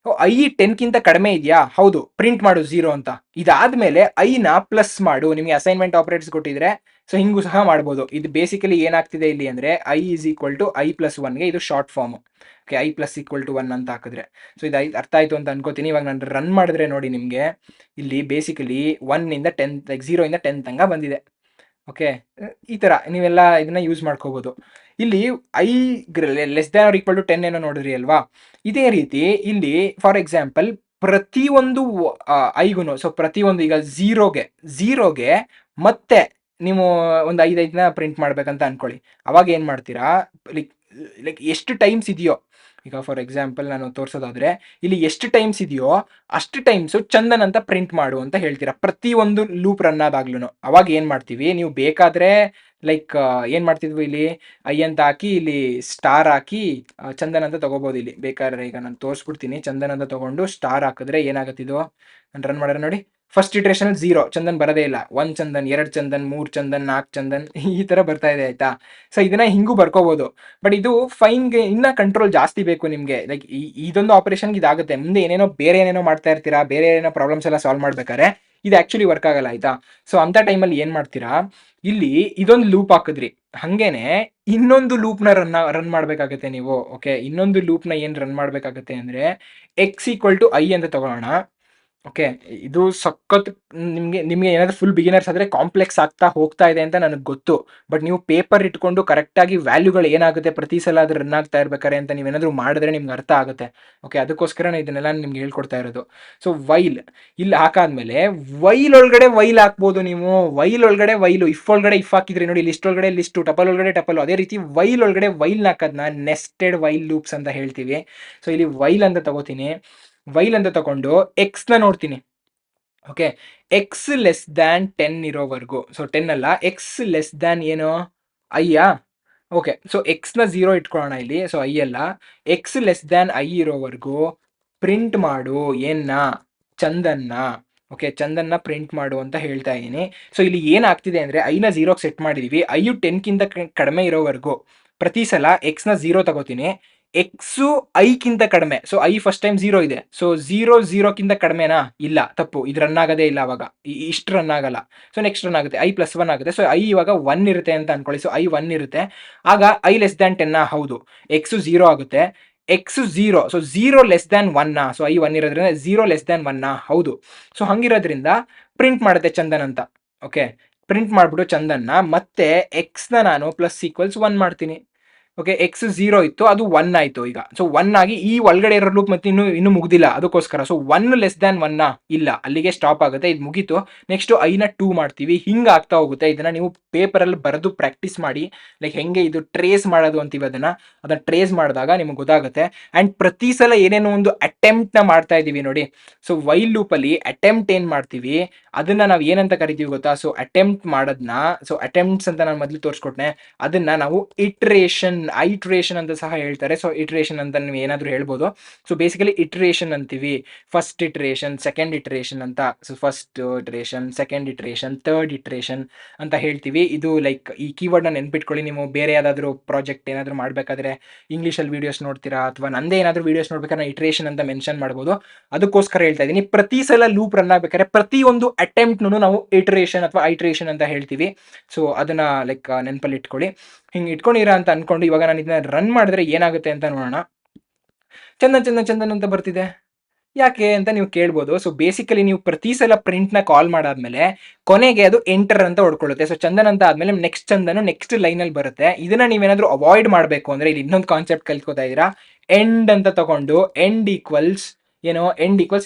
A: ಐ 10ಕ್ಕಿಂತ ಕಡಿಮೆ ಇದೆಯಾ? ಹೌದು, ಪ್ರಿಂಟ್ ಮಾಡು 0 ಅಂತ. ಇದಾದ್ಮೇಲೆ ಐನ ಪ್ಲಸ್ ಮಾಡು. ನಿಮಗೆ ಅಸೈನ್ಮೆಂಟ್ ಆಪರೇಟರ್ಸ್ ಕೊಟ್ಟಿದ್ರೆ ಸೊ ಹಿಂಗೂ ಸಹ ಮಾಡ್ಬೋದು. ಇದು ಬೇಸಿಕಲಿ ಏನಾಗ್ತಿದೆ ಇಲ್ಲಿ ಅಂದರೆ I is equal to I plus ಒನ್ಗೆ ಇದು short form. Okay, i plus equal to 1 ಅಂತ ಹಾಕಿದ್ರೆ ಸೊ ಇದು ಅರ್ಥ ಆಯಿತು ಅಂತ ಅನ್ಕೋತೀನಿ. ಇವಾಗ ನಾನು ರನ್ ಮಾಡಿದ್ರೆ ನೋಡಿ ನಿಮಗೆ ಇಲ್ಲಿ ಬೇಸಿಕಲಿ 1ಇಂದ 10 ಲೈಕ್ 0ಇಂದ 10 ತನಕ ಬಂದಿದೆ. ಓಕೆ, ಈ ಥರ ನೀವೆಲ್ಲ ಇದನ್ನ ಯೂಸ್ ಮಾಡ್ಕೋಬೋದು. ಇಲ್ಲಿ I less than or equal to 10 ಏನೋ ನೋಡಿದ್ರಿ ಅಲ್ವಾ? ಇದೇ ರೀತಿ ಇಲ್ಲಿ ಫಾರ್ ಎಕ್ಸಾಂಪಲ್ ಪ್ರತಿಯೊಂದು ಐಗೂ ಸೊ ಪ್ರತಿಯೊಂದು ಈಗ ಝೀರೋಗೆ ಮತ್ತೆ ನೀವು ಒಂದು 5ನ ಪ್ರಿಂಟ್ ಮಾಡ್ಬೇಕಂತ ಅನ್ಕೊಳ್ಳಿ. ಅವಾಗ ಏನು ಮಾಡ್ತೀರಾ, ಲೈಕ್ ಲೈಕ್ ಎಷ್ಟು ಟೈಮ್ಸ್ ಇದೆಯೋ, ಈಗ ಫಾರ್ ಎಕ್ಸಾಂಪಲ್ ನಾನು ತೋರಿಸೋದಾದ್ರೆ ಇಲ್ಲಿ ಎಷ್ಟು ಟೈಮ್ಸ್ ಇದೆಯೋ ಅಷ್ಟು ಟೈಮ್ಸು ಚಂದನ್ ಅಂತ ಪ್ರಿಂಟ್ ಮಾಡು ಅಂತ ಹೇಳ್ತೀರಾ ಪ್ರತಿಯೊಂದು ಲೂಪ್ ರನ್ ಆದಾಗ್ಲೂ. ಅವಾಗ ಏನು ಮಾಡ್ತೀವಿ, ನೀವು ಬೇಕಾದರೆ ಲೈಕ್ ಏನು ಮಾಡ್ತಿದ್ವಿ, ಇಲ್ಲಿ ಐ ಅಂತ ಹಾಕಿ ಇಲ್ಲಿ ಸ್ಟಾರ್ ಹಾಕಿ ಚಂದನ್ ಅಂತ ತೊಗೋಬೋದು. ಇಲ್ಲಿ ಬೇಕಾದ್ರೆ ಈಗ ನಾನು ತೋರಿಸ್ಬಿಡ್ತೀನಿ. ಚಂದನ್ ಅಂತ ತೊಗೊಂಡು ಸ್ಟಾರ್ ಹಾಕಿದ್ರೆ ಏನಾಗುತ್ತಿದ್ದು, ನಾನು ರನ್ ಮಾಡಿದ್ರೆ ನೋಡಿ, ಫಸ್ಟ್ ಇಟ್ರೇಷನ್ 0 ಚಂದನ್ ಬರೋದೇ ಇಲ್ಲ. 1 ಚಂದನ್, 2 ಚಂದನ್, 3 ಚಂದನ್, 4 ಚಂದನ್ ಈ ಥರ ಬರ್ತಾ ಇದೆ ಆಯಿತಾ. ಸೊ ಇದನ್ನ ಹಿಂಗೂ ಬರ್ಕೋಬೋದು. ಬಟ್ ಇದು ಫೈನ್ಗೆ ಇನ್ನೂ ಕಂಟ್ರೋಲ್ ಜಾಸ್ತಿ ಬೇಕು ನಿಮಗೆ. ಲೈಕ್ ಇದೊಂದು ಆಪರೇಷನ್ಗೆ ಇದಾಗುತ್ತೆ. ಮುಂದೆ ಬೇರೆ ಏನೇನೋ ಮಾಡ್ತಾ ಇರ್ತೀರಾ, ಬೇರೆ ಏನೋ ಪ್ರಾಬ್ಲಮ್ಸ್ ಎಲ್ಲ ಸಾಲ್ವ್ ಮಾಡ್ಬೇಕಾದ್ರೆ ಇದು ಆ್ಯಕ್ಚುಲಿ ವರ್ಕ್ ಆಗಲ್ಲ ಆಯಿತಾ. ಸೊ ಅಂಥ ಟೈಮಲ್ಲಿ ಏನು ಮಾಡ್ತೀರಾ, ಇಲ್ಲಿ ಇದೊಂದು ಲೂಪ್ ಹಾಕಿದ್ರಿ, ಹಾಗೇನೆ ಇನ್ನೊಂದು ಲೂಪ್ನ ರನ್ ಮಾಡಬೇಕಾಗುತ್ತೆ ನೀವು. ಓಕೆ, ಇನ್ನೊಂದು ಲೂಪ್ನ ಏನು ರನ್ ಮಾಡಬೇಕಾಗುತ್ತೆ ಅಂದರೆ ಎಕ್ಸ್ ಈಕ್ವಲ್ ಟು ಐ ಅಂತ ತಗೊಳ್ಳೋಣ. ಓಕೆ, ಇದು ಸಖತ್ ನಿಮಗೆ ಏನಾದರೂ ಫುಲ್ ಬಿಗಿನರ್ಸ್ ಆದರೆ ಕಾಂಪ್ಲೆಕ್ಸ್ ಆಗ್ತಾ ಹೋಗ್ತಾ ಇದೆ ಅಂತ ನನಗೆ ಗೊತ್ತು. ಬಟ್ ನೀವು ಪೇಪರ್ ಇಟ್ಕೊಂಡು ಕರೆಕ್ಟಾಗಿ ವ್ಯಾಲ್ಯೂಗಳು ಏನಾಗುತ್ತೆ ಪ್ರತಿ ಸಲ ಅದು ರನ್ ಆಗ್ತಾ ಇರ್ಬೇಕಾರೆ ಅಂತ ನೀವೇನಾದರೂ ಮಾಡಿದ್ರೆ ನಿಮ್ಗೆ ಅರ್ಥ ಆಗುತ್ತೆ. ಓಕೆ, ಅದಕ್ಕೋಸ್ಕರ ಇದನ್ನೆಲ್ಲ ನಿಮ್ಗೆ ಹೇಳ್ಕೊಡ್ತಾ ಇರೋದು. ಸೊ ವೈಲ್ ಇಲ್ಲಿ ಹಾಕಾದ್ಮೇಲೆ ವೈಲ್ ಒಳಗಡೆ ವೈಲ್ ಹಾಕ್ಬೋದು ನೀವು. ವೈಲ್ ಒಳಗಡೆ ವೈಲು, ಇಫ್ ಒಳಗಡೆ ಇಫ್ ಹಾಕಿದ್ರಿ ನೋಡಿ, ಲಿಸ್ಟ್ ಒಳಗಡೆ ಲಿಸ್ಟು, ಟಪಲ್ ಒಳಗಡೆ ಟಪಲ್. ಅದೇ ರೀತಿ ವೈಲ್ ಒಳಗಡೆ ವೈಲ್ ಹಾಕೋದನ್ನ ನೆಸ್ಟೆಡ್ ವೈಲ್ ಲೂಪ್ಸ್ ಅಂತ ಹೇಳ್ತೀವಿ. ಸೊ ಇಲ್ಲಿ ವೈಲ್ ಅಂತ ತಗೋತೀನಿ. ವೈಲ್ ಅಂತ ತಗೊಂಡು ಎಕ್ಸ್ನ ನೋಡ್ತೀನಿ. ಓಕೆ, ಎಕ್ಸ್ ಲೆಸ್ ದ್ಯಾನ್ 10 ಇರೋವರೆಗೂ, ಸೊ 10 ಅಲ್ಲ, ಎಕ್ಸ್ ಲೆಸ್ ದ್ಯಾನ್ ಏನು ಐಯಾ. ಓಕೆ, ಸೊ ಎಕ್ಸ್ನ 0 ಇಟ್ಕೊಳ್ಳೋಣ ಇಲ್ಲಿ. ಸೊ ಐ ಅಲ್ಲ, ಎಕ್ಸ್ ಲೆಸ್ ದ್ಯಾನ್ ಐ ಇರೋವರೆಗೂ ಪ್ರಿಂಟ್ ಮಾಡು ಏನ್ನ, ಚಂದನ್ನ. ಓಕೆ, ಚಂದನ್ನ ಪ್ರಿಂಟ್ ಮಾಡು ಅಂತ ಹೇಳ್ತಾ ಇದ್ದೀನಿ. ಸೊ ಇಲ್ಲಿ ಏನಾಗ್ತಿದೆ ಅಂದರೆ ಐನ 0ಗೆ ಸೆಟ್ ಮಾಡಿದೀವಿ. ಐಯು 10ಕ್ಕಿಂತ ಕಡಿಮೆ ಇರೋವರೆಗೂ ಪ್ರತಿ ಸಲ ಎಕ್ಸ್ನ 0 ತಗೋತೀನಿ. ಎಕ್ಸು ಐಕ್ಕಿಂತ ಕಡಿಮೆ, ಸೊ ಐ ಫಸ್ಟ್ ಟೈಮ್ 0 ಇದೆ. ಸೊ 0ಕ್ಕಿಂತ ಕಡಿಮೆನಾ? ಇಲ್ಲ, ತಪ್ಪು. ಇದು ರನ್ ಆಗೋದೇ ಇಲ್ಲ. ಅವಾಗ ಇಷ್ಟು ರನ್ ಆಗಲ್ಲ. ಸೊ ನೆಕ್ಸ್ಟ್ ರನ್ ಆಗುತ್ತೆ, ಐ ಪ್ಲಸ್ 1 ಆಗುತ್ತೆ. ಸೊ ಐ ಇವಾಗ 1 ಇರುತ್ತೆ ಅಂತ ಅನ್ಕೊಳ್ಳಿ. ಸೊ ಐ 1 ಇರುತ್ತೆ. ಆಗ ಐ ಲೆಸ್ ದ್ಯಾನ್ 10 ಹೌದು, ಎಕ್ಸು 0 ಆಗುತ್ತೆ. X 0, so 0 less than 1 so I 1 ಇರೋದ್ರಿಂದ 0 ಲೆಸ್ ದ್ಯಾನ್ 1 ಹೌದು. ಸೊ ಹಂಗಿರೋದ್ರಿಂದ ಪ್ರಿಂಟ್ ಮಾಡುತ್ತೆ ಚಂದನ್ ಅಂತ. ಓಕೆ, ಪ್ರಿಂಟ್ ಮಾಡಿಬಿಟ್ಟು ಚಂದನ್ನ ಮತ್ತೆ ಎಕ್ಸ್ನ ನಾನು ಪ್ಲಸ್ ಈಕ್ವಲ್ಸ್ 1 ಮಾಡ್ತೀನಿ. ಓಕೆ, ಎಕ್ಸ್ 0 ಇತ್ತು, ಅದು 1 ಆಯಿತು ಈಗ. ಸೊ 1 ಆಗಿ ಈ ಒಳಗಡೆ ಇರೋ ಲೂಪ್ ಮತ್ತೆ ಇನ್ನೂ ಮುಗ್ದಿಲ್ಲ, ಅದಕ್ಕೋಸ್ಕರ. ಸೊ 1 ಲೆಸ್ ದ್ಯಾನ್ 1 ಇಲ್ಲ, ಅಲ್ಲಿಗೆ ಸ್ಟಾಪ್ ಆಗುತ್ತೆ. ಇದು ಮುಗೀತು. ನೆಕ್ಸ್ಟು ಐನ 2 ಮಾಡ್ತೀವಿ. ಹಿಂಗೆ ಆಗ್ತಾ ಹೋಗುತ್ತೆ. ಇದನ್ನು ನೀವು ಪೇಪರಲ್ಲಿ ಬರೆದು ಪ್ರಾಕ್ಟೀಸ್ ಮಾಡಿ. ಲೈಕ್ ಹೆಂಗೆ ಇದು ಟ್ರೇಸ್ ಮಾಡೋದು ಅಂತೀವಿ, ಅದನ್ನು ಟ್ರೇಸ್ ಮಾಡಿದಾಗ ನಿಮಗೆ ಗೊತ್ತಾಗುತ್ತೆ. ಆ್ಯಂಡ್ ಪ್ರತಿ ಸಲ ಏನೇನೋ ಒಂದು ಅಟೆಂಪ್ಟ್ನ ಮಾಡ್ತಾ ಇದ್ದೀವಿ ನೋಡಿ. ಸೊ ವೈಲ್ ಲೂಪಲ್ಲಿ ಅಟೆಂಪ್ಟ್ ಏನು ಮಾಡ್ತೀವಿ ಅದನ್ನು ನಾವು ಏನಂತ ಕರಿತೀವಿ ಗೊತ್ತಾ? ಸೊ ಅಟೆಂಪ್ಟ್ ಮಾಡೋದನ್ನ, ಸೊ ಅಟೆಂಪ್ಟ್ಸ್ ಅಂತ ನಾನು ಮೊದಲು ತೋರಿಸ್ಕೊಟ್ನೆ, ಅದನ್ನು ನಾವು ಐಟ್ರೇಷನ್ ಅಂತ ಸಹ ಹೇಳ್ತಾರೆ. ಸೊ ಇಟ್ರೇಷನ್ ಅಂತ ನೀವು ಏನಾದರೂ ಹೇಳ್ಬೋದು. ಸೊ ಬೇಸಿಕಲಿ ಇಟ್ರೇಷನ್ ಅಂತೀವಿ. ಫಸ್ಟ್ ಇಟ್ರೇಷನ್, ಸೆಕೆಂಡ್ ಇಟ್ರೇಷನ್ ಅಂತ. So first iteration, second iteration, third iteration ಅಂತ ಹೇಳ್ತೀವಿ. ಇದು ಲೈಕ್ ಈ ಕೀವರ್ಡ್ನ ನೆನ್ಪಿಟ್ಕೊಳ್ಳಿ. ನೀವು ಬೇರೆ ಯಾವುದಾದ್ರೂ ಪ್ರಾಜೆಕ್ಟ್ ಏನಾದರೂ ಮಾಡಬೇಕಾದ್ರೆ ಇಂಗ್ಲೀಷಲ್ಲಿ ವೀಡಿಯೋಸ್ ನೋಡ್ತೀರಾ, ಅಥವಾ ನಂದೇ ಏನಾದರೂ ವೀಡಿಯೋಸ್ ನೋಡ್ಬೇಕಾದ್ರೆ ನಾನು ಇಟ್ರೇಷನ್ ಅಂತ ಮೆನ್ಷನ್ ಮಾಡ್ಬೋದು. ಅದಕ್ಕೋಸ್ಕರ ಹೇಳ್ತಾ ಇದ್ದೀನಿ. ಪ್ರತಿ ಸಲ ಲೂಪ್ ರನ್ ಆಗಬೇಕಾದ್ರೆ ಪ್ರತಿಯೊಂದು ಅಟೆಂಪ್ಟ್ನು ನಾವು ಇಟ್ರೇಷನ್ ಅಥವಾ ಐಟ್ರೇಷನ್ ಅಂತ ಹೇಳ್ತೀವಿ. ಸೊ ಅದನ್ನು ಲೈಕ್ ನೆನಪಲ್ಲಿ ಇಟ್ಕೊಳ್ಳಿ. ಹಿಂಗೆ ಇಟ್ಕೊಂಡಿರ ಅಂತ ಅನ್ಕೊಂಡು ಇವಾಗ ನಾನು ಇದನ್ನ ರನ್ ಮಾಡಿದ್ರೆ ಏನಾಗುತ್ತೆ ಅಂತ ನೋಡೋಣ. ಚಂದನ್ ಅಂತ ಬರ್ತಿದೆ, ಯಾಕೆ ಅಂತ ನೀವು ಕೇಳ್ಬೋದು. ಸೊ ಬೇಸಿಕಲಿ ನೀವು ಪ್ರತಿ ಸಲ ಪ್ರಿಂಟ್ನ ಕಾಲ್ ಮಾಡಾದ್ಮೇಲೆ ಕೊನೆಗೆ ಅದು ಎಂಟರ್ ಅಂತ ಹೊಡ್ಕೊಳ್ಳುತ್ತೆ. ಸೊ ಚಂದನ್ ಅಂತ ಆದ್ಮೇಲೆ ನೆಕ್ಸ್ಟ್ ಚಂದನು ನೆಕ್ಸ್ಟ್ ಲೈನಲ್ಲಿ ಬರುತ್ತೆ. ಇದನ್ನ ನೀವೇನಾದ್ರೂ ಅವಾಯ್ಡ್ ಮಾಡಬೇಕು ಅಂದರೆ ಇಲ್ಲಿ ಇನ್ನೊಂದು ಕಾನ್ಸೆಪ್ಟ್ ಕಲ್ತ್ಕೋತಾ ಇದ್ದೀರಾ. ಎಂಡ್ ಅಂತ ತಗೊಂಡು ಎಂಡ್ ಈಕ್ವಲ್ಸ್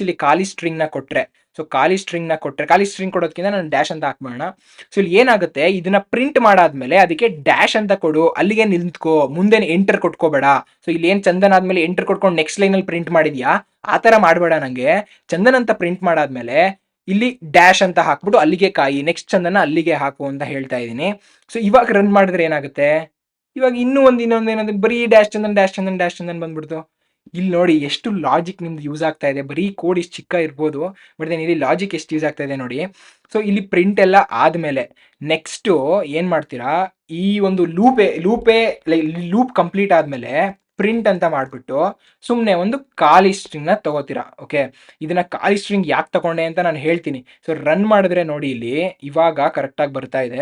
A: ಇಲ್ಲಿ ಖಾಲಿ ಸ್ಟ್ರಿಂಗ್ನ ಕೊಟ್ಟರೆ, ಸೊ ಖಾಲಿ ಸ್ಟ್ರಿಂಗ್ ಕೊಡೋದಕ್ಕಿಂತ ನಾನು ಡ್ಯಾಶ್ ಅಂತ ಹಾಕ್ಬೋಣ. ಸೊ ಇಲ್ಲಿ ಏನಾಗುತ್ತೆ, ಇದನ್ನ ಪ್ರಿಂಟ್ ಮಾಡಾದ್ಮೇಲೆ ಅದಕ್ಕೆ ಡ್ಯಾಶ್ ಅಂತ ಕೊಡು, ಅಲ್ಲಿಗೆ ನಿಂತ್ಕೋ, ಮುಂದೆ ಎಂಟರ್ ಕೊಟ್ಕೋಬೇಡ. ಸೊ ಇಲ್ಲಿ ಏನು ಚಂದನ್ ಆದ್ಮೇಲೆ ಎಂಟರ್ ಕೊಟ್ಕೊಂಡು ನೆಕ್ಸ್ಟ್ ಲೈನಲ್ಲಿ ಪ್ರಿಂಟ್ ಮಾಡಿದ್ಯಾ, ಆ ಥರ ಮಾಡಬೇಡ. ನನಗೆ ಚಂದನ್ ಅಂತ ಪ್ರಿಂಟ್ ಮಾಡಾದ್ಮೇಲೆ ಇಲ್ಲಿ ಡ್ಯಾಶ್ ಅಂತ ಹಾಕ್ಬಿಟ್ಟು ಅಲ್ಲಿಗೆ ಕಾಯಿ, ನೆಕ್ಸ್ಟ್ ಚಂದನ ಅಲ್ಲಿಗೆ ಹಾಕು ಅಂತ ಹೇಳ್ತಾ ಇದ್ದೀನಿ. ಸೊ ಇವಾಗ ರನ್ ಮಾಡಿದ್ರೆ ಏನಾಗುತ್ತೆ, ಇವಾಗ ಇನ್ನೊಂದು ಏನಂದ್ರೆ ಬರೀ ಡ್ಯಾಶ್ ಚಂದನ್ ಬಂದ್ಬಿಡ್ತು. ಇಲ್ಲಿ ನೋಡಿ ಎಷ್ಟು ಲಾಜಿಕ್ ನಿಮ್ದು ಯೂಸ್ ಆಗ್ತಾ ಇದೆ. ಬರೀ ಕೋಡ್ ಇಷ್ಟು ಚಿಕ್ಕ ಇರ್ಬೋದು, ಬಟ್ ದೆನ್ ಇಲ್ಲಿ ಲಾಜಿಕ್ ಎಷ್ಟು ಯೂಸ್ ಆಗ್ತಾ ಇದೆ ನೋಡಿ. ಸೊ ಇಲ್ಲಿ ಪ್ರಿಂಟ್ ಎಲ್ಲ ಆದಮೇಲೆ ನೆಕ್ಸ್ಟು ಏನು ಮಾಡ್ತೀರಾ, ಈ ಒಂದು ಲೂಪೇ ಲೂಪ್ ಕಂಪ್ಲೀಟ್ ಆದಮೇಲೆ ಪ್ರಿಂಟ್ ಅಂತ ಮಾಡಿಬಿಟ್ಟು ಸುಮ್ಮನೆ ಒಂದು ಖಾಲಿ ಸ್ಟ್ರಿಂಗ್ನ ತಗೋತೀರಾ. ಓಕೆ, ಇದನ್ನ ಖಾಲಿ ಸ್ಟ್ರಿಂಗ್ ಯಾಕೆ ತಗೊಂಡೆ ಅಂತ ನಾನು ಹೇಳ್ತೀನಿ. ಸೊ ರನ್ ಮಾಡಿದ್ರೆ ನೋಡಿ ಇಲ್ಲಿ ಇವಾಗ ಕರೆಕ್ಟಾಗಿ ಬರ್ತಾ ಇದೆ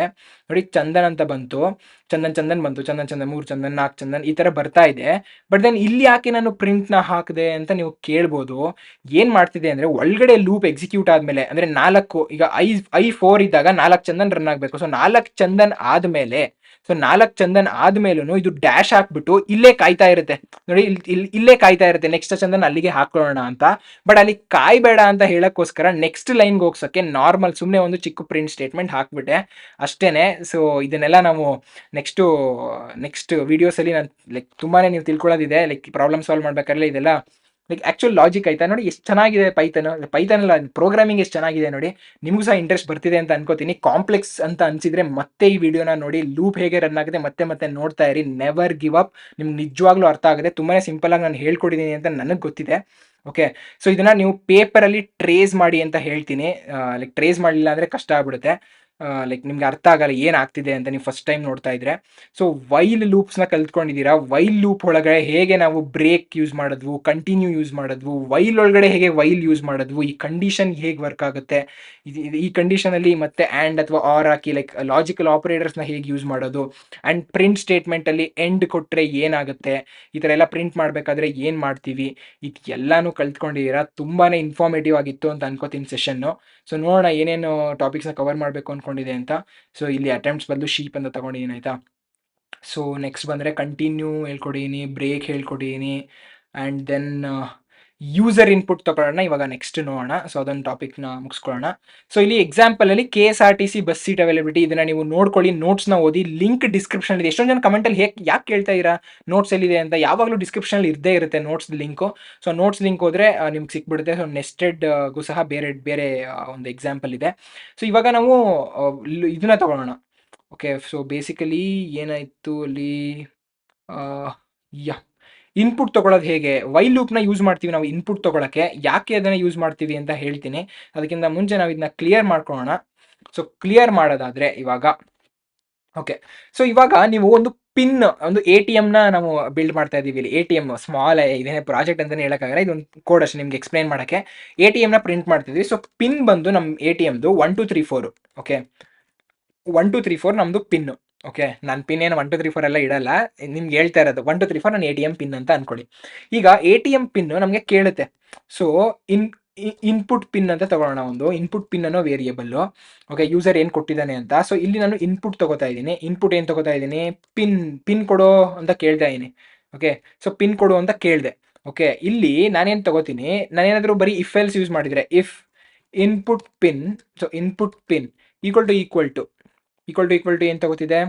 A: ನೋಡಿ. ಚಂದನ್ ಅಂತ ಬಂತು, ಚಂದನ್ ಬಂತು, ಚಂದನ್ 3 ಚಂದನ್ 4 ಚಂದನ್ ಈ ಥರ ಬರ್ತಾ ಇದೆ. ಬಟ್ ದೆನ್ ಇಲ್ಲಿ ಯಾಕೆ ನಾನು ಪ್ರಿಂಟ್ನ ಹಾಕಿದೆ ಅಂತ ನೀವು ಕೇಳ್ಬೋದು. ಏನು ಮಾಡ್ತಿದೆ ಅಂದರೆ, ಒಳಗಡೆ ಲೂಪ್ ಎಕ್ಸಿಕ್ಯೂಟ್ ಆದಮೇಲೆ ಅಂದರೆ 4 ಈಗ I4 ಇದ್ದಾಗ 4 ಚಂದನ್ ರನ್ ಆಗಬೇಕು. ಸೊ 4 ಚಂದನ್ ಆದಮೇಲೆ, ಸೊ 4 ಚಂದನ್ ಆದ್ಮೇಲೂ ಇದು ಡ್ಯಾಶ್ ಹಾಕ್ಬಿಟ್ಟು ಇಲ್ಲೇ ಕಾಯ್ತಾ ಇರುತ್ತೆ ನೋಡಿ. ಇಲ್ಲೇ ಕಾಯ್ತಾ ಇರುತ್ತೆ ನೆಕ್ಸ್ಟ್ ಚಂದನ್ ಅಲ್ಲಿಗೆ ಹಾಕೊಳ್ಳೋಣ ಅಂತ. ಬಟ್ ಅಲ್ಲಿ ಕಾಯ್ಬೇಡ ಅಂತ ಹೇಳಕ್ಕೋಸ್ಕರ ನೆಕ್ಸ್ಟ್ ಲೈನ್ಗೆ ಹೋಗ್ಸೋಕ್ಕೆ ನಾರ್ಮಲ್ ಸುಮ್ಮನೆ ಒಂದು ಚಿಕ್ಕ ಪ್ರಿಂಟ್ ಸ್ಟೇಟ್ಮೆಂಟ್ ಹಾಕ್ಬಿಟ್ಟೆ ಅಷ್ಟೇನೆ. ಸೊ ಇದನ್ನೆಲ್ಲ ನಾವು ನೆಕ್ಸ್ಟ್ ವಿಡಿಯೋಸಲ್ಲಿ ನಾನು ತುಂಬಾ ನೀವು ತಿಳ್ಕೊಳ್ಳೋದಿದೆ. ಪ್ರಾಬ್ಲಮ್ ಸಾಲ್ವ್ ಮಾಡ್ಬೇಕಾದ್ರೆ ಇದೆಲ್ಲ ಆ್ಯಕ್ಚುಲ್ ಲಾಜಿಕ್ ಆಯ್ತಾ ನೋಡಿ. ಎಷ್ಟು ಚೆನ್ನಾಗಿದೆ ಪೈಥಾನ್ ಅಲ್ಲ, ಪ್ರೋಗ್ರಾಮಿಂಗ್ ಎಷ್ಟು ಚೆನ್ನಾಗಿದೆ ನೋಡಿ. ನಿಮಗೂ ಸಹ ಇಂಟ್ರೆಸ್ಟ್ ಬರ್ತಿದೆ ಅಂತ ಅನ್ಕೋತೀನಿ. ಕಾಂಪ್ಲೆಕ್ಸ್ ಅಂತ ಅನ್ಸಿದ್ರೆ ಮತ್ತೆ ಈ ವಿಡಿಯೋನ ನೋಡಿ, ಲೂಪ್ ಹೇಗೆ ರನ್ ಆಗುತ್ತೆ ಮತ್ತೆ ನೋಡ್ತಾ ಇರಿ. Never give up. ನಿಮ್ಗೆ ನಿಜವಾಗ್ಲೂ ಅರ್ಥ ಆಗುತ್ತೆ. ತುಂಬಾ ಸಿಂಪಲ್ ಆಗಿ ನಾನು ಹೇಳ್ಕೊಟ್ಟಿದ್ದೀನಿ ಅಂತ ನನಗೆ ಗೊತ್ತಿದೆ. ಓಕೆ, ಸೊ ಇದನ್ನ ನೀವು ಪೇಪರಲ್ಲಿ ಟ್ರೇಸ್ ಮಾಡಿ ಅಂತ ಹೇಳ್ತೀನಿ. ಟ್ರೇಸ್ ಮಾಡಲಿಲ್ಲ ಅಂದರೆ ಕಷ್ಟ ಆಗ್ಬಿಡುತ್ತೆ. ನಿಮ್ಗೆ ಅರ್ಥ ಆಗಲ್ಲ ಏನಾಗ್ತಿದೆ ಅಂತ ನೀವು ಫಸ್ಟ್ ಟೈಮ್ ನೋಡ್ತಾ ಇದ್ರೆ. ಸೊ ವೈಲ್ ಲೂಪ್ಸ್ನ ಕಲ್ತ್ಕೊಂಡಿದ್ದೀರಾ. ವೈಲ್ ಲೂಪ್ ಒಳಗಡೆ ಹೇಗೆ ನಾವು ಬ್ರೇಕ್ ಯೂಸ್ ಮಾಡಿದ್ವು, ಕಂಟಿನ್ಯೂ ಯೂಸ್ ಮಾಡಿದ್ವು, ವೈಲ್ ಒಳಗಡೆ ಹೇಗೆ ವೈಲ್ ಯೂಸ್ ಮಾಡಿದ್ವು, ಈ ಕಂಡೀಷನ್ ಹೇಗೆ ವರ್ಕ್ ಆಗುತ್ತೆ, ಈ ಕಂಡೀಷನಲ್ಲಿ ಮತ್ತೆ ಆ್ಯಂಡ್ ಅಥವಾ ಆರ್ ಹಾಕಿ ಲಾಜಿಕಲ್ ಆಪರೇಟರ್ಸ್ನ ಹೇಗೆ ಯೂಸ್ ಮಾಡೋದು, ಆ್ಯಂಡ್ ಪ್ರಿಂಟ್ ಸ್ಟೇಟ್ಮೆಂಟಲ್ಲಿ ಎಂಡ್ ಕೊಟ್ಟರೆ ಏನಾಗುತ್ತೆ, ಈ ಥರ ಎಲ್ಲ ಪ್ರಿಂಟ್ ಮಾಡಬೇಕಾದ್ರೆ ಏನು ಮಾಡ್ತೀವಿ, ಇದೆಲ್ಲನೂ ಕಲ್ತ್ಕೊಂಡಿದ್ದೀರಾ. ತುಂಬಾ ಇನ್ಫಾರ್ಮೇಟಿವ್ ಆಗಿತ್ತು ಅಂತ ಅನ್ಕೋತೀನಿ ಸೆಷನ್ನು. ಸೊ ನೋಡೋಣ ಏನೇನು ಟಾಪಿಕ್ಸ್ನ ಕವರ್ ಮಾಡಬೇಕು ಅಂದ್ಕೊಂಡಿದೆ ಅಂತ. ಸೊ ಇಲ್ಲಿ ಅಟೆಂಪ್ಟ್ಸ್ ಬದಲು ಶೀಪ್ ಅಂತ ತೊಗೊಂಡಿದ್ದೀನಿ ಆಯಿತಾ. ಸೊ ನೆಕ್ಸ್ಟ್ ಬಂದರೆ ಕಂಟಿನ್ಯೂ ಹೇಳ್ಕೊಡಿದ್ದೀನಿ, ಬ್ರೇಕ್ ಹೇಳ್ಕೊಡಿದ್ದೀನಿ, ಆ್ಯಂಡ್ ದೆನ್ ಯೂಸರ್ ಇನ್ಪುಟ್ ತೊಗೊಳ್ಳೋಣ. ಇವಾಗ ನೆಕ್ಸ್ಟ್ ನೋಡೋಣ. ಸೊ ಅದೊಂದು ಟಾಪಿಕ್ನ ಮುಗಿಸ್ಕೊಳ್ಳೋಣ. ಸೊ ಇಲ್ಲಿ ಎಕ್ಸಾಂಪಲಲ್ಲಿ KSRTC ಬಸ್ ಸೀಟ್ ಅವೈಲಬಿಲಿಟಿ, ಇದನ್ನು ನೀವು ನೋಡ್ಕೊಳ್ಳಿ, ನೋಟ್ಸ್ನ ಓದಿ. ಲಿಂಕ್ ಡಿಸ್ಕ್ರಿಪ್ಷನ್ ಇದೆ. ಎಷ್ಟೊಂದು ಜನ ಕಮೆಂಟಲ್ಲಿ ಯಾಕೆ ಕೇಳ್ತಾ ಇರಾ ನೋಟ್ಸ್ ಎಲ್ಲಿದೆ ಅಂತ. ಯಾವಾಗಲೂ ಡಿಸ್ಕ್ರಿಪ್ಷನಲ್ಲಿ ಇದ್ದೇ ಇರುತ್ತೆ notes link. So notes link ಹೋದರೆ ನಿಮ್ಗೆ ಸಿಕ್ಬಿಡುತ್ತೆ. ಸೊ ನೆಸ್ಟೆಡ್ಗೂ ಸಹ ಬೇರೆ ಒಂದು ಎಕ್ಸಾಂಪಲ್ ಇದೆ. ಸೊ ಇವಾಗ ನಾವು ಇದನ್ನ ತಗೊಳ್ಳೋಣ. ಓಕೆ, ಸೊ ಬೇಸಿಕಲಿ ಏನಾಯಿತು ಅಲ್ಲಿ, ಯಾ ಇನ್ಪುಟ್ ತೊಗೊಳ್ಳೋದು ಹೇಗೆ, ವೈಲ್ ಲೂಪ್ನ ಯೂಸ್ ಮಾಡ್ತೀವಿ ನಾವು ಇನ್ಪುಟ್ ತೊಗೊಳಕ್ಕೆ. ಯಾಕೆ ಅದನ್ನು ಯೂಸ್ ಮಾಡ್ತೀವಿ ಅಂತ ಹೇಳ್ತೀನಿ. ಅದಕ್ಕಿಂತ ಮುಂಚೆ ನಾವು ಇದನ್ನ ಕ್ಲಿಯರ್ ಮಾಡ್ಕೊಳ್ಳೋಣ. ಸೊ ಕ್ಲಿಯರ್ ಮಾಡೋದಾದರೆ ಇವಾಗ, ಓಕೆ, ಸೊ ಇವಾಗ ನೀವು ಒಂದು ಒಂದು ATMನ ನಾವು ಬಿಲ್ಡ್ ಮಾಡ್ತಾ ಇದ್ದೀವಿ. ಇಲ್ಲಿ ATM ಸ್ಮಾಲ್ ಇದೇನೇ ಪ್ರಾಜೆಕ್ಟ್ ಅಂತಲೇ ಹೇಳೋಕ್ಕಾಗಲ್ಲ, ಇದೊಂದು ಕೋಡ್ ಅಷ್ಟೇ ನಿಮ್ಗೆ ಎಕ್ಸ್ಪ್ಲೈನ್ ಮಾಡೋಕ್ಕೆ. ATMನ ಪ್ರಿಂಟ್ ಮಾಡ್ತಿದ್ವಿ. ಸೊ ಪಿನ್ ಬಂದು ನಮ್ಮ ATMದು 1 2 3 4. ಓಕೆ, 1 2 3 4 ನಮ್ಮದು ಪಿನ್ನು. ಓಕೆ, ನಾನು ಪಿನ್ ಏನು 1 2 3 4 ಎಲ್ಲ ಇಡಲ್ಲ, ನಿಮ್ಗೆ ಹೇಳ್ತಾ ಇರೋದು 1 2 3 4 ನನ್ನ ATM ಪಿನ್ ಅಂತ ಅನ್ಕೊಳ್ಳಿ. ಈಗ ATM ಪಿನ್ನು ನಮಗೆ ಕೇಳುತ್ತೆ. ಸೊ ಇನ್ಪುಟ್ ಪಿನ್ ಅಂತ ತಗೊಳ್ಳೋಣ. ಒಂದು ಇನ್ಪುಟ್ ಪಿನ್ ಅನ್ನೋ ವೇರಿಯೇಬಲ್ಲು. ಓಕೆ, ಯೂಸರ್ ಏನು ಕೊಟ್ಟಿದ್ದಾನೆ ಅಂತ. ಸೊ ಇಲ್ಲಿ ನಾನು ಇನ್ಪುಟ್ ತೊಗೋತಾ ಇದ್ದೀನಿ. ಇನ್ಪುಟ್ ಏನು ತೊಗೋತಾ ಇದ್ದೀನಿ, ಪಿನ್ ಕೊಡೋ ಅಂತ ಕೇಳ್ತಾ ಇದ್ದೀನಿ. ಓಕೆ, ಸೊ ಪಿನ್ ಕೊಡು ಅಂತ ಕೇಳಿದೆ. ಓಕೆ, ಇಲ್ಲಿ ನಾನೇನು ತಗೋತೀನಿ, ನಾನೇನಾದರೂ ಬರೀ ಇಫ್ ಎಲ್ಸ್ ಯೂಸ್ ಮಾಡಿದರೆ, if input pin, so input pin equal to ಏನು ತಗೋತಿದೆ,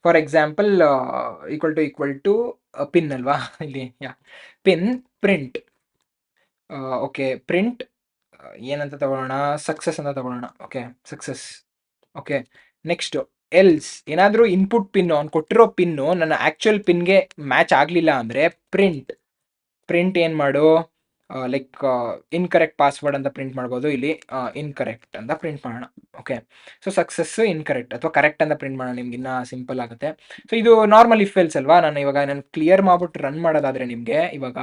A: for example equal to pin ಅಲ್ವಾ ಇಲ್ಲಿ, ಪಿನ್ ಪ್ರಿಂಟ್. ಓಕೆ, ಪ್ರಿಂಟ್ ಏನಂತ ತಗೊಳ್ಳೋಣ, ಸಕ್ಸಸ್ ಅಂತ ತಗೊಳ್ಳೋಣ. Okay, success. Okay, next else ಏನಾದರೂ ಇನ್ಪುಟ್ ಪಿನ್ನು, ಅವ್ನು ಕೊಟ್ಟಿರೋ ಪಿನ್ನು ನನ್ನ ಆ್ಯಕ್ಚುಯಲ್ ಪಿನ್ಗೆ ಮ್ಯಾಚ್ ಆಗಲಿಲ್ಲ ಅಂದರೆ ಪ್ರಿಂಟ್ ಏನು ಮಾಡು, ಇನ್ಕರೆಕ್ಟ್ ಪಾಸ್ವರ್ಡ್ ಅಂತ ಪ್ರಿಂಟ್ ಮಾಡ್ಬೋದು. ಇಲ್ಲಿ ಇನ್ಕರೆಕ್ಟ್ ಅಂತ ಪ್ರಿಂಟ್ ಮಾಡೋಣ. ಓಕೆ, ಸೊ ಸಕ್ಸಸ್ಸು ಇನ್ಕರೆಕ್ಟ್ ಅಥವಾ ಕರೆಕ್ಟ್ ಅಂತ ಪ್ರಿಂಟ್ ಮಾಡೋಣ, ನಿಮ್ಗೆ ಇನ್ನೂ ಸಿಂಪಲ್ ಆಗುತ್ತೆ. ಸೊ ಇದು ನಾರ್ಮಲ್ ಇಫ್ ಎಲ್ಸ್ ಅಲ್ವಾ. ನಾನು ಕ್ಲಿಯರ್ ಮಾಡ್ಬಿಟ್ಟು ರನ್ ಮಾಡೋದಾದರೆ ನಿಮಗೆ ಇವಾಗ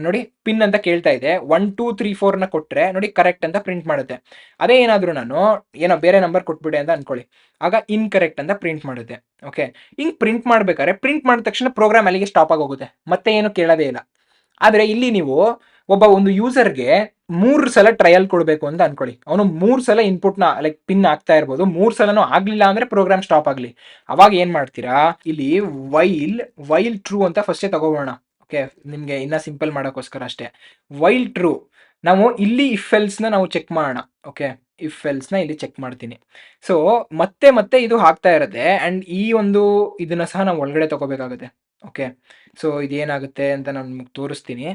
A: ನೋಡಿ ಪಿನ್ ಅಂತ ಕೇಳ್ತಾ ಇದೆ. 1 2 3 4ನ ಕೊಟ್ಟರೆ ನೋಡಿ ಕರೆಕ್ಟ್ ಅಂತ ಪ್ರಿಂಟ್ ಮಾಡುತ್ತೆ. ಅದೇ ಏನಾದರೂ ನಾನು ಏನೋ ಬೇರೆ ನಂಬರ್ ಕೊಟ್ಬಿಟ್ಟೆ ಅಂತ ಅನ್ಕೊಳ್ಳಿ, ಆಗ ಇನ್ಕರೆಕ್ಟ್ ಅಂತ ಪ್ರಿಂಟ್ ಮಾಡುತ್ತೆ. ಓಕೆ, ಹಿಂಗೆ ಪ್ರಿಂಟ್ ಮಾಡಬೇಕಾದ್ರೆ ಪ್ರಿಂಟ್ ಮಾಡಿದ ತಕ್ಷಣ ಪ್ರೋಗ್ರಾಮ್ ಅಲ್ಲಿಗೆ ಸ್ಟಾಪ್ ಆಗೋಗುತ್ತೆ, ಮತ್ತೆ ಏನು ಕೇಳೋದೇ ಇಲ್ಲ. ಆದರೆ ಇಲ್ಲಿ ನೀವು ಒಂದು ಯೂಸರ್ಗೆ 3 ಸಲ ಟ್ರಯಲ್ ಕೊಡಬೇಕು ಅಂತ ಅನ್ಕೊಳ್ಳಿ. ಅವನು 3 ಸಲ ಇನ್ಪುಟ್ನ ಪಿನ್ ಆಗ್ತಾ ಇರ್ಬೋದು. 3 ಸಲನೂ ಆಗಲಿಲ್ಲ ಅಂದರೆ ಪ್ರೋಗ್ರಾಮ್ ಸ್ಟಾಪ್ ಆಗಲಿ. ಅವಾಗ ಏನು ಮಾಡ್ತೀರಾ, ಇಲ್ಲಿ ವೈಲ್ ಟ್ರೂ ಅಂತ ಫಸ್ಟೇ ತಗೋಬೋಣ. ಓಕೆ, ನಿಮಗೆ ಇನ್ನೂ ಸಿಂಪಲ್ ಮಾಡೋಕ್ಕೋಸ್ಕರ ಅಷ್ಟೇ. ವೈಲ್ ಟ್ರೂ ನಾವು ಇಲ್ಲಿ ಇಫ್ ಎಲ್ಸ್ನ ನಾವು ಚೆಕ್ ಮಾಡೋಣ. ಓಕೆ, ಇಫ್ ಎಲ್ಸ್ನ ಇಲ್ಲಿ ಚೆಕ್ ಮಾಡ್ತೀನಿ. ಸೊ ಮತ್ತೆ ಇದು ಆಗ್ತಾ ಇರುತ್ತೆ. ಆ್ಯಂಡ್ ಈ ಒಂದು ಇದನ್ನು ಸಹ ನಾವು ಒಳಗಡೆ ತಗೋಬೇಕಾಗುತ್ತೆ. ಓಕೆ. ಸೊ ಇದೇನಾಗುತ್ತೆ ಅಂತ ನಾನು ನಿಮಗೆ ತೋರಿಸ್ತೀನಿ.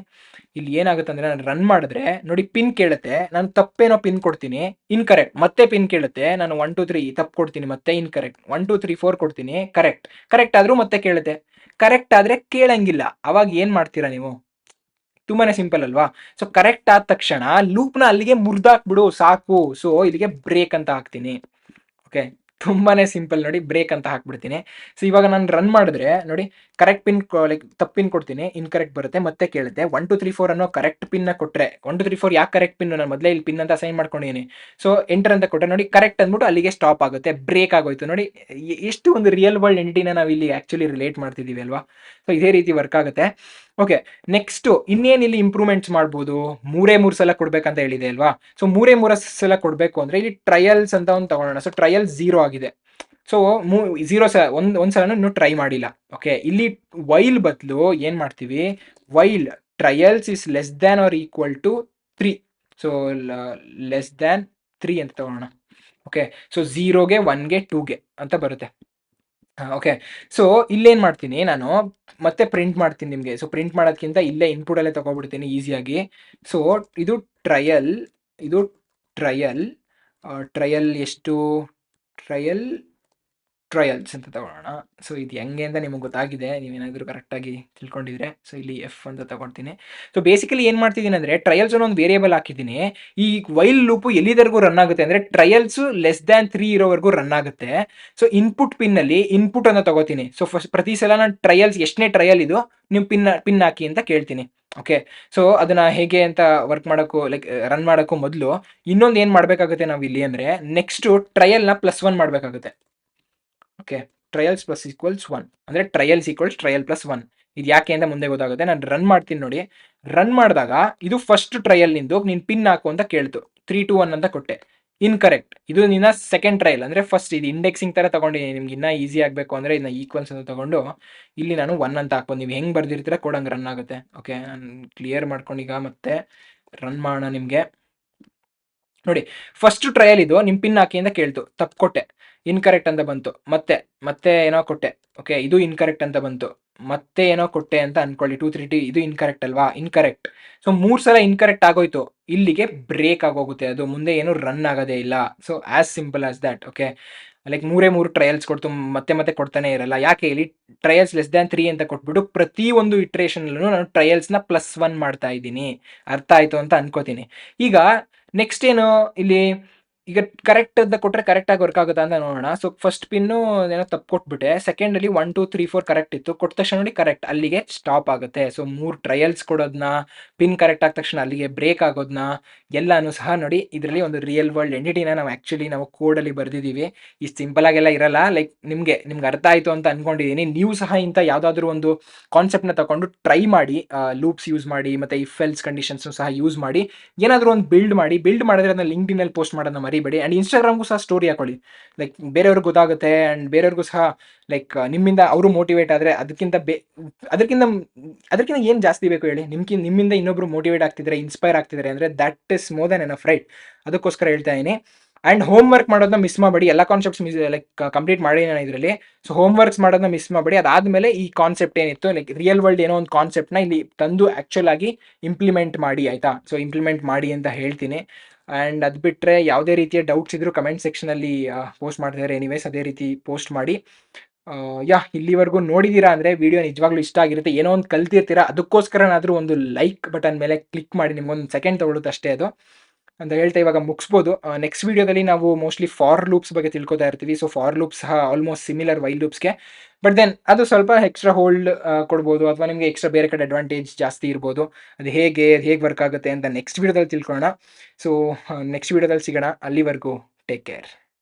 A: ಇಲ್ಲಿ ಏನಾಗುತ್ತೆ ಅಂದರೆ ನಾನು ರನ್ ಮಾಡಿದ್ರೆ ನೋಡಿ ಪಿನ್ ಕೇಳುತ್ತೆ. ನಾನು ತಪ್ಪೇನೋ ಪಿನ್ ಕೊಡ್ತೀನಿ, ಇನ್‌ಕರೆಕ್ಟ್. ಮತ್ತೆ ಪಿನ್ ಕೇಳುತ್ತೆ. ನಾನು 1, 2, 3 ತಪ್ಪು ಕೊಡ್ತೀನಿ, ಮತ್ತೆ ಇನ್‌ಕರೆಕ್ಟ್. 1, 2, 3, 4 ಕೊಡ್ತೀನಿ, ಕರೆಕ್ಟ್. ಕರೆಕ್ಟ್ ಆದ್ರೂ ಮತ್ತೆ ಕೇಳುತ್ತೆ. ಕರೆಕ್ಟ್ ಆದ್ರೆ ಕೇಳಂಗಿಲ್ಲ. ಅವಾಗ ಏನು ಮಾಡ್ತೀರಾ ನೀವು? ತುಂಬಾನೇ ಸಿಂಪಲ್ ಅಲ್ವಾ? ಸೊ ಕರೆಕ್ಟ್ ಆದ ತಕ್ಷಣ ಲೂಪ್‌ನ ಅಲ್ಲಿಗೆ ಮುರ್ದಾಕ್ಬಿಡು ಸಾಕು. ಸೊ ಇಲ್ಲಿಗೆ ಬ್ರೇಕ್ ಅಂತ ಹಾಕ್ತೀನಿ. ಓಕೆ. ತುಂಬಾನೇ ಸಿಂಪಲ್ ನೋಡಿ, ಬ್ರೇಕ್ ಅಂತ ಹಾಕ್ಬಿಡ್ತೀನಿ. ಸೊ ಇವಾಗ ನಾನು ರನ್ ಮಾಡಿದ್ರೆ ನೋಡಿ ಕರೆಕ್ಟ್ ಪಿನ್ ಲೈಕ್ ತಪ್ಪು ಪಿನ್ ಕೊಡ್ತೀನಿ, ಇನ್‌ಕರೆಕ್ಟ್ ಬರುತ್ತೆ, ಮತ್ತೆ ಕೇಳುತ್ತೆ. 1, 2, 3, 4 ಅನ್ನೋ ಕರೆಕ್ಟ್ ಪಿನ್‌ನ ಕೊಟ್ರೆ 1, 2, 3, 4 ಯಾಕೆ ಕರೆಕ್ಟ್ ಪಿನ್? ನಾನು ಮೊದಲೇ ಇಲ್ಲಿ ಪಿನ್ ಅಂತ ಅಸೈನ್ ಮಾಡ್ಕೊಂಡಿದ್ದೀನಿ. ಸೊ ಎಂಟರ್ ಅಂತ ಕೊಟ್ಟರೆ ನೋಡಿ ಕರೆಕ್ಟ್ ಅಂದ್ಬಿಟ್ಟು ಅಲ್ಲಿಗೆ ಸ್ಟಾಪ್ ಆಗುತ್ತೆ, ಬ್ರೇಕ್ ಆಗೋಯ್ತು. ನೋಡಿ ಎಷ್ಟು ಒಂದು ರಿಯಲ್ ವರ್ಲ್ಡ್ ಎಂಟಿಟಿನ ನಾವು ಇಲ್ಲಿ ಆಕ್ಚುಲಿ ರಿಲೇಟ್ ಮಾಡ್ತಿದ್ದೀವಿ ಅಲ್ವಾ? ಸೊ ಇದೇ ರೀತಿ ವರ್ಕ್ ಆಗುತ್ತೆ. ಓಕೆ. ನೆಕ್ಸ್ಟು ಇನ್ನೇನು ಇಲ್ಲಿ ಇಂಪ್ರೂವ್‌ಮೆಂಟ್ಸ್ ಮಾಡ್ಬೋದು? 3 ಸಲ ಕೊಡ್ಬೇಕಂತ ಹೇಳಿದೆ ಅಲ್ವಾ? ಸೊ 3 ಸಲ ಕೊಡಬೇಕು ಅಂದರೆ ಇಲ್ಲಿ ಟ್ರಯಲ್ಸ್ ಅಂತ ಒಂದು ತಗೊಳ್ಳೋಣ. ಸೊ ಟ್ರಯಲ್ 0 ಆಗಿದೆ. ಸೊ 0 ಸಲ ಒಂದು ಸಲನೂ ಇನ್ನೂ ಟ್ರೈ ಮಾಡಿಲ್ಲ. ಓಕೆ. ಇಲ್ಲಿ ವೈಲ್ ಬದಲು ಏನು ಮಾಡ್ತೀವಿ? While trials is less than or equal to 3. So less than 3 ಅಂತ ತಗೊಳ್ಳೋಣ. ಓಕೆ. ಸೊ 0ಗೆ 1ಗೆ 2ಗೆ ಅಂತ ಬರುತ್ತೆ. ಓಕೆ. ಸೊ ಇಲ್ಲೇನು ಮಾಡ್ತೀನಿ ನಾನು, ಮತ್ತೆ ಪ್ರಿಂಟ್ ಮಾಡ್ತೀನಿ ನಿಮಗೆ. ಸೊ ಪ್ರಿಂಟ್ ಮಾಡೋದಕ್ಕಿಂತ ಇಲ್ಲೇ ಇನ್ಪುಟಲ್ಲೇ ತಗೊಬಿಡ್ತೀನಿ ಈಸಿಯಾಗಿ. ಸೊ ಇದು ಟ್ರಯಲ್, ಇದು ಟ್ರಯಲ್, ಟ್ರಯಲ್ ಎಷ್ಟು? ಟ್ರಯಲ್ಸ್ ಅಂತ ತಗೊಳ್ಳೋಣ. ಸೊ ಇದು ಹೆಂಗೆ ಅಂತ ನಿಮಗೆ ಗೊತ್ತಾಗಿದೆ, ನೀವೇನಾದರೂ ಕರೆಕ್ಟಾಗಿ ತಿಳ್ಕೊಂಡಿದ್ರೆ. ಸೊ ಇಲ್ಲಿ ಎಫ್ ಅಂತ ತಗೊಳ್ತೀನಿ. ಸೊ ಬೇಸಿಕಲಿ ಏನು ಮಾಡ್ತಿದ್ದೀನಿ ಅಂದರೆ ಟ್ರಯಲ್ಸ್ ಅನ್ನೋ ಒಂದು ವೇರಿಯೇಬಲ್ ಹಾಕಿದ್ದೀನಿ. ಈ ವೈಲ್ ಲೂಪು ಎಲ್ಲಿವರೆಗೂ ರನ್ ಆಗುತ್ತೆ ಅಂದರೆ ಟ್ರಯಲ್ಸು ಲೆಸ್ ದ್ಯಾನ್ 3 ಇರೋವರೆಗೂ ರನ್ ಆಗುತ್ತೆ. ಸೊ ಇನ್ಪುಟ್ ಪಿನ್ನಲ್ಲಿ ಇನ್ಪುಟ್ ಅನ್ನು ತಗೋತೀನಿ. ಸೊ ಪ್ರತಿ ಸಲ ನಾನು ಟ್ರಯಲ್ಸ್ ಎಷ್ಟನೇ ಟ್ರಯಲ್ ಇದು ನೀವು ಪಿನ್ ಹಾಕಿ ಅಂತ ಕೇಳ್ತೀನಿ. ಓಕೆ. ಸೊ ಅದನ್ನ ಹೇಗೆ ಅಂತ ವರ್ಕ್ ಮಾಡೋಕ್ಕೂ ಲೈಕ್ ರನ್ ಮಾಡೋಕ್ಕೂ ಮೊದಲು ಇನ್ನೊಂದು ಏನು ಮಾಡಬೇಕಾಗುತ್ತೆ ನಾವು ಇಲ್ಲಿ ಅಂದರೆ ನೆಕ್ಸ್ಟು ಟ್ರಯಲ್ನ +1 ಮಾಡಬೇಕಾಗುತ್ತೆ. ಓಕೆ. ಟ್ರಯಲ್ಸ್ ಪ್ಲಸ್ ಈಕ್ವಲ್ಸ್ 1 ಅಂದರೆ ಟ್ರಯಲ್ಸ್ ಈಕ್ವಲ್ಸ್ ಟ್ರಯಲ್ ಪ್ಲಸ್ 1. ಇದು ಯಾಕೆ ಅಂತ ಮುಂದೆ ಗೊತ್ತಾಗುತ್ತೆ. ನಾನು ರನ್ ಮಾಡ್ತೀನಿ ನೋಡಿ. ರನ್ ಮಾಡಿದಾಗ ಇದು ಫಸ್ಟ್ ಟ್ರಯಲ್ ನಿಂದು ನೀನು ಪಿನ್ ಹಾಕು ಅಂತ ಕೇಳ್ತು. 3, 2, 1 ಅಂತ ಕೊಟ್ಟೆ, ಇನ್‌ಕರೆಕ್ಟ್. ಇದು ನಿನ್ನ ಸೆಕೆಂಡ್ ಟ್ರಯಲ್ ಅಂದರೆ ಫಸ್ಟ್ ಇದು ಇಂಡೆಕ್ಸಿಂಗ್ ಥರ ತಗೊಂಡಿದ್ದೀನಿ. ನಿಮ್ಗೆ ಇನ್ನೂ ಈಸಿ ಆಗಬೇಕು ಅಂದರೆ ಇದನ್ನ ಈಕ್ವಲ್ಸ್ ಅಂತ ತಗೊಂಡು ಇಲ್ಲಿ ನಾನು 1 ಅಂತ ಹಾಕ್ಬೋದು. ನೀವು ಹೆಂಗೆ ಬರ್ದಿರ್ತೀರ ಕೋಡ್ ಹಂಗೆ ರನ್ ಆಗುತ್ತೆ. ಓಕೆ. ನಾನು ಕ್ಲಿಯರ್ ಮಾಡ್ಕೊಂಡೀಗ ಮತ್ತೆ ರನ್ ಮಾಡೋಣ ನಿಮಗೆ. ನೋಡಿ ಫಸ್ಟ್ ಟ್ರಯಲ್ ಇದು ನಿಮ್ಮ ಪಿನ್ ಹಾಕಿ ಅಂತ ಕೇಳ್ತು, ತಪ್ಪು ಕೊಟ್ಟೆ, ಇನ್‌ಕರೆಕ್ಟ್ ಅಂತ ಬಂತು. ಮತ್ತೆ ಏನೋ ಕೊಟ್ಟೆ. ಓಕೆ. ಇದು ಇನ್‌ಕರೆಕ್ಟ್ ಅಂತ ಬಂತು. ಮತ್ತೆ ಏನೋ ಕೊಟ್ಟೆ ಅಂತ ಅನ್ಕೊಳ್ಳಿ. 2, 3 ಇದು ಇನ್‌ಕರೆಕ್ಟ್ ಅಲ್ವಾ? ಇನ್‌ಕರೆಕ್ಟ್. ಸೊ 3 ಸಲ ಇನ್‌ಕರೆಕ್ಟ್ ಆಗೋಯ್ತು. ಇಲ್ಲಿಗೆ ಬ್ರೇಕ್ ಆಗೋಗುತ್ತೆ. ಅದು ಮುಂದೆ ಏನು ರನ್ ಆಗೋದೇ ಇಲ್ಲ. So as simple as that. Okay. Like 3 trials ಕೊಡ್ತು, ಮತ್ತೆ ಕೊಡ್ತಾನೆ ಇರಲ್ಲ. ಯಾಕೆ? ಇಲ್ಲಿ ಟ್ರಯಲ್ಸ್ ಲೆಸ್ ದ್ಯಾನ್ 3 ಅಂತ ಕೊಟ್ಬಿಟ್ಟು ಪ್ರತಿ ಒಂದು ಇಟ್ರೇಷನಲ್ಲೂ ನಾನು ಟ್ರಯಲ್ಸ್ನ +1 ಮಾಡ್ತಾ ಇದ್ದೀನಿ. ಅರ್ಥ ಆಯಿತು ಅಂತ ಅನ್ಕೋತೀನಿ. ಈಗ ನೆಕ್ಸ್ಟ್ ಏನು ಇಲ್ಲಿ, ಈಗ ಕರೆಕ್ಟ್ ಅಂತ ಕೊಟ್ಟರೆ ಕರೆಕ್ಟಾಗಿ ವರ್ಕ್ ಆಗುತ್ತಾ ಅಂತ ನೋಡೋಣ. ಸೊ ಫಸ್ಟ್ ಪಿನ್ನು ಏನೋ ತಪ್ಪು ಕೊಟ್ಬಿಟ್ಟೆ. ಸೆಕೆಂಡಲ್ಲಿ 1, 2, 3, 4 ಕರೆಕ್ಟ್ ಇತ್ತು. ಕೊಟ್ಟ ತಕ್ಷಣ ನೋಡಿ ಕರೆಕ್ಟ್, ಅಲ್ಲಿಗೆ ಸ್ಟಾಪ್ ಆಗುತ್ತೆ. ಸೊ 3 ಟ್ರಯಲ್ಸ್ ಕೊಡೋದನ್ನ, ಪಿನ್ ಕರೆಕ್ಟ್ ಆದ ತಕ್ಷಣ ಅಲ್ಲಿಗೆ ಬ್ರೇಕ್ ಆಗೋದನ್ನ ಎಲ್ಲಾನು ಸಹ ನೋಡಿ ಇದರಲ್ಲಿ ಒಂದು ರಿಯಲ್ ವರ್ಲ್ಡ್ ಎಂಟಿಟಿನ ನಾವು ಕೋಡಲ್ಲಿ ಬರೆದಿದ್ದೀವಿ. ಇಷ್ಟು ಸಿಂಪಲ್ ಆಗೆಲ್ಲ ಇರಲ್ಲ. ಲೈಕ್ ನಿಮ್ಗೆ ಅರ್ಥ ಆಯಿತು ಅಂತ ಅನ್ಕೊಂಡಿದ್ದೀನಿ. ನೀವು ಸಹ ಇಂಥ ಯಾವುದಾದ್ರೂ ಒಂದು ಕಾನ್ಸೆಪ್ಟ್ನ ತಗೊಂಡು ಟ್ರೈ ಮಾಡಿ, ಲೂಪ್ಸ್ ಯೂಸ್ ಮಾಡಿ ಮತ್ತು ಇಫ್ ಎಲ್ಸ್ ಕಂಡೀಷನ್ಸ್ನು ಸಹ ಯೂಸ್ ಮಾಡಿ ಏನಾದರೂ ಒಂದು ಬಿಲ್ಡ್ ಮಾಡಿದ್ರೆ ಅದನ್ನ ಲಿಂಕ್ಡ್ಇನ್ನಲ್ಲಿ ಪೋಸ್ಟ್ ಮಾಡೋದನ್ನ ಮರಿಬೇಡಿ. ಆ್ಯಂಡ್ ಇನ್ಸ್ಟಾಗ್ರಾಮ್ಗೂ ಸಹ ಸ್ಟೋರಿ ಹಾಕೊಳ್ಳಿ. ಲೈಕ್ ಬೇರೆಯವ್ರಿಗೆ ಗೊತ್ತಾಗುತ್ತೆ ಆ್ಯಂಡ್ ಬೇರೆಯವ್ರಿಗೂ ಸಹ ಲೈಕ್ ನಿಮ್ಮಿಂದ ಅವರು ಮೋಟಿವೇಟ್ ಆದರೆ ಅದಕ್ಕಿಂತ ಏನು ಜಾಸ್ತಿ ಬೇಕು ಹೇಳಿ? ನಿಮ್ಮಿಂದ ಇನ್ನೊಬ್ರು ಮೋಟಿವೇಟ್ ಆಗ್ತಿದ್ದಾರೆ, ಇನ್ಸ್ಪೈರ್ ಆಗ್ತಿದ್ದಾರೆ ಅಂದರೆ that is more than enough, right? ಅದಕ್ಕೋಸ್ಕರ ಹೇಳ್ತಾ ಇದ್ದೀನಿ. ಆ್ಯಂಡ್ ಹೋಮ್ ವರ್ಕ್ ಮಾಡೋದನ್ನ ಮಿಸ್ ಮಾಡಬೇಡಿ. ಎಲ್ಲ ಕಾನ್ಸೆಪ್ಟ್ಸ್ ಲೈಕ್ ಕಂಪ್ಲೀಟ್ ಮಾಡಿ ನಾನು ಇದರಲ್ಲಿ. ಸೊ ಹೋಮ್ ವರ್ಕ್ಸ್ ಮಾಡೋದನ್ನ ಮಿಸ್ ಮಾಡಬೇಡಿ. ಅದಾದಮೇಲೆ ಈ ಕಾನ್ಸೆಪ್ಟ್ ಏನಿತ್ತು ಲೈಕ್ ರಿಯಲ್ ವರ್ಲ್ಡ್ ಏನೋ ಒಂದು ಕಾನ್ಸೆಪ್ಟ್ನ ಇಲ್ಲಿ ತಂದು ಆ್ಯಕ್ಚುಲ್ ಆಗಿ ಇಂಪ್ಲಿಮೆಂಟ್ ಮಾಡಿ, ಆಯಿತಾ? ಸೊ ಇಂಪ್ಲಿಮೆಂಟ್ ಮಾಡಿ ಅಂತ ಹೇಳ್ತೀನಿ. ಆ್ಯಂಡ್ ಅದು ಬಿಟ್ಟರೆ ಯಾವುದೇ ರೀತಿಯ ಡೌಟ್ಸ್ ಇದ್ದರೂ ಕಮೆಂಟ್ ಸೆಕ್ಷನಲ್ಲಿ ಪೋಸ್ಟ್ ಮಾಡ್ತಿದ್ದಾರೆ. ಎನಿವೇಸ್ ಅದೇ ರೀತಿ ಪೋಸ್ಟ್ ಮಾಡಿ. ಇಲ್ಲಿವರೆಗೂ ನೋಡಿದ್ದೀರಾ ಅಂದರೆ ವಿಡಿಯೋ ನಿಜವಾಗ್ಲೂ ಇಷ್ಟ ಆಗಿರುತ್ತೆ, ಏನೋ ಒಂದು ಕಲ್ತಿರ್ತೀರಾ. ಅದಕ್ಕೋಸ್ಕರನಾದರೂ ಒಂದು ಲೈಕ್ ಬಟನ್ ಮೇಲೆ ಕ್ಲಿಕ್ ಮಾಡಿ. ನಿಮ್ಗೊಂದು ಸೆಕೆಂಡ್ ತೊಗೊಳುತ್ತೆ ಅಷ್ಟೇ ಅದು ಅಂತ ಹೇಳ್ತಾ ಇವಾಗ ಮುಗಿಸ್ಬೋದು. ನೆಕ್ಸ್ಟ್ ವಿಡಿಯೋದಲ್ಲಿ ನಾವು ಮೋಸ್ಟ್ಲಿ ಫಾರ್ ಲೂಪ್ಸ್ ಬಗ್ಗೆ ತಿಳ್ಕೊತಾ ಇರ್ತೀವಿ. ಸೊ ಫಾರ್ ಲೂಪ್ಸ್ ಸಹ ಆಲ್ಮೋಸ್ಟ್ ಸಿಮಿಲರ್ ವೈಲ್ ಲೂಪ್ಸ್ಗೆ, ಬಟ್ ದೆನ್ ಅದು ಸ್ವಲ್ಪ ಎಕ್ಸ್ಟ್ರಾ ಹೋಲ್ಡ್ ಕೊಡ್ಬೋದು, ಅಥವಾ ನಿಮಗೆ ಎಕ್ಸ್ಟ್ರಾ ಬೇರೆ ಕಡೆ ಅಡ್ವಾಂಟೇಜ್ ಜಾಸ್ತಿ ಇರ್ಬೋದು. ಅದು ಹೇಗೆ ವರ್ಕ್ ಆಗುತ್ತೆ ಅಂತ ನೆಕ್ಸ್ಟ್ ವಿಡಿಯೋದಲ್ಲಿ ತಿಳ್ಕೊಳ್ಳೋಣ. ಸೊ ನೆಕ್ಸ್ಟ್ ವಿಡಿಯೋದಲ್ಲಿ ಸಿಗೋಣ. ಅಲ್ಲಿವರೆಗೂ ಟೇಕ್ ಕೇರ್.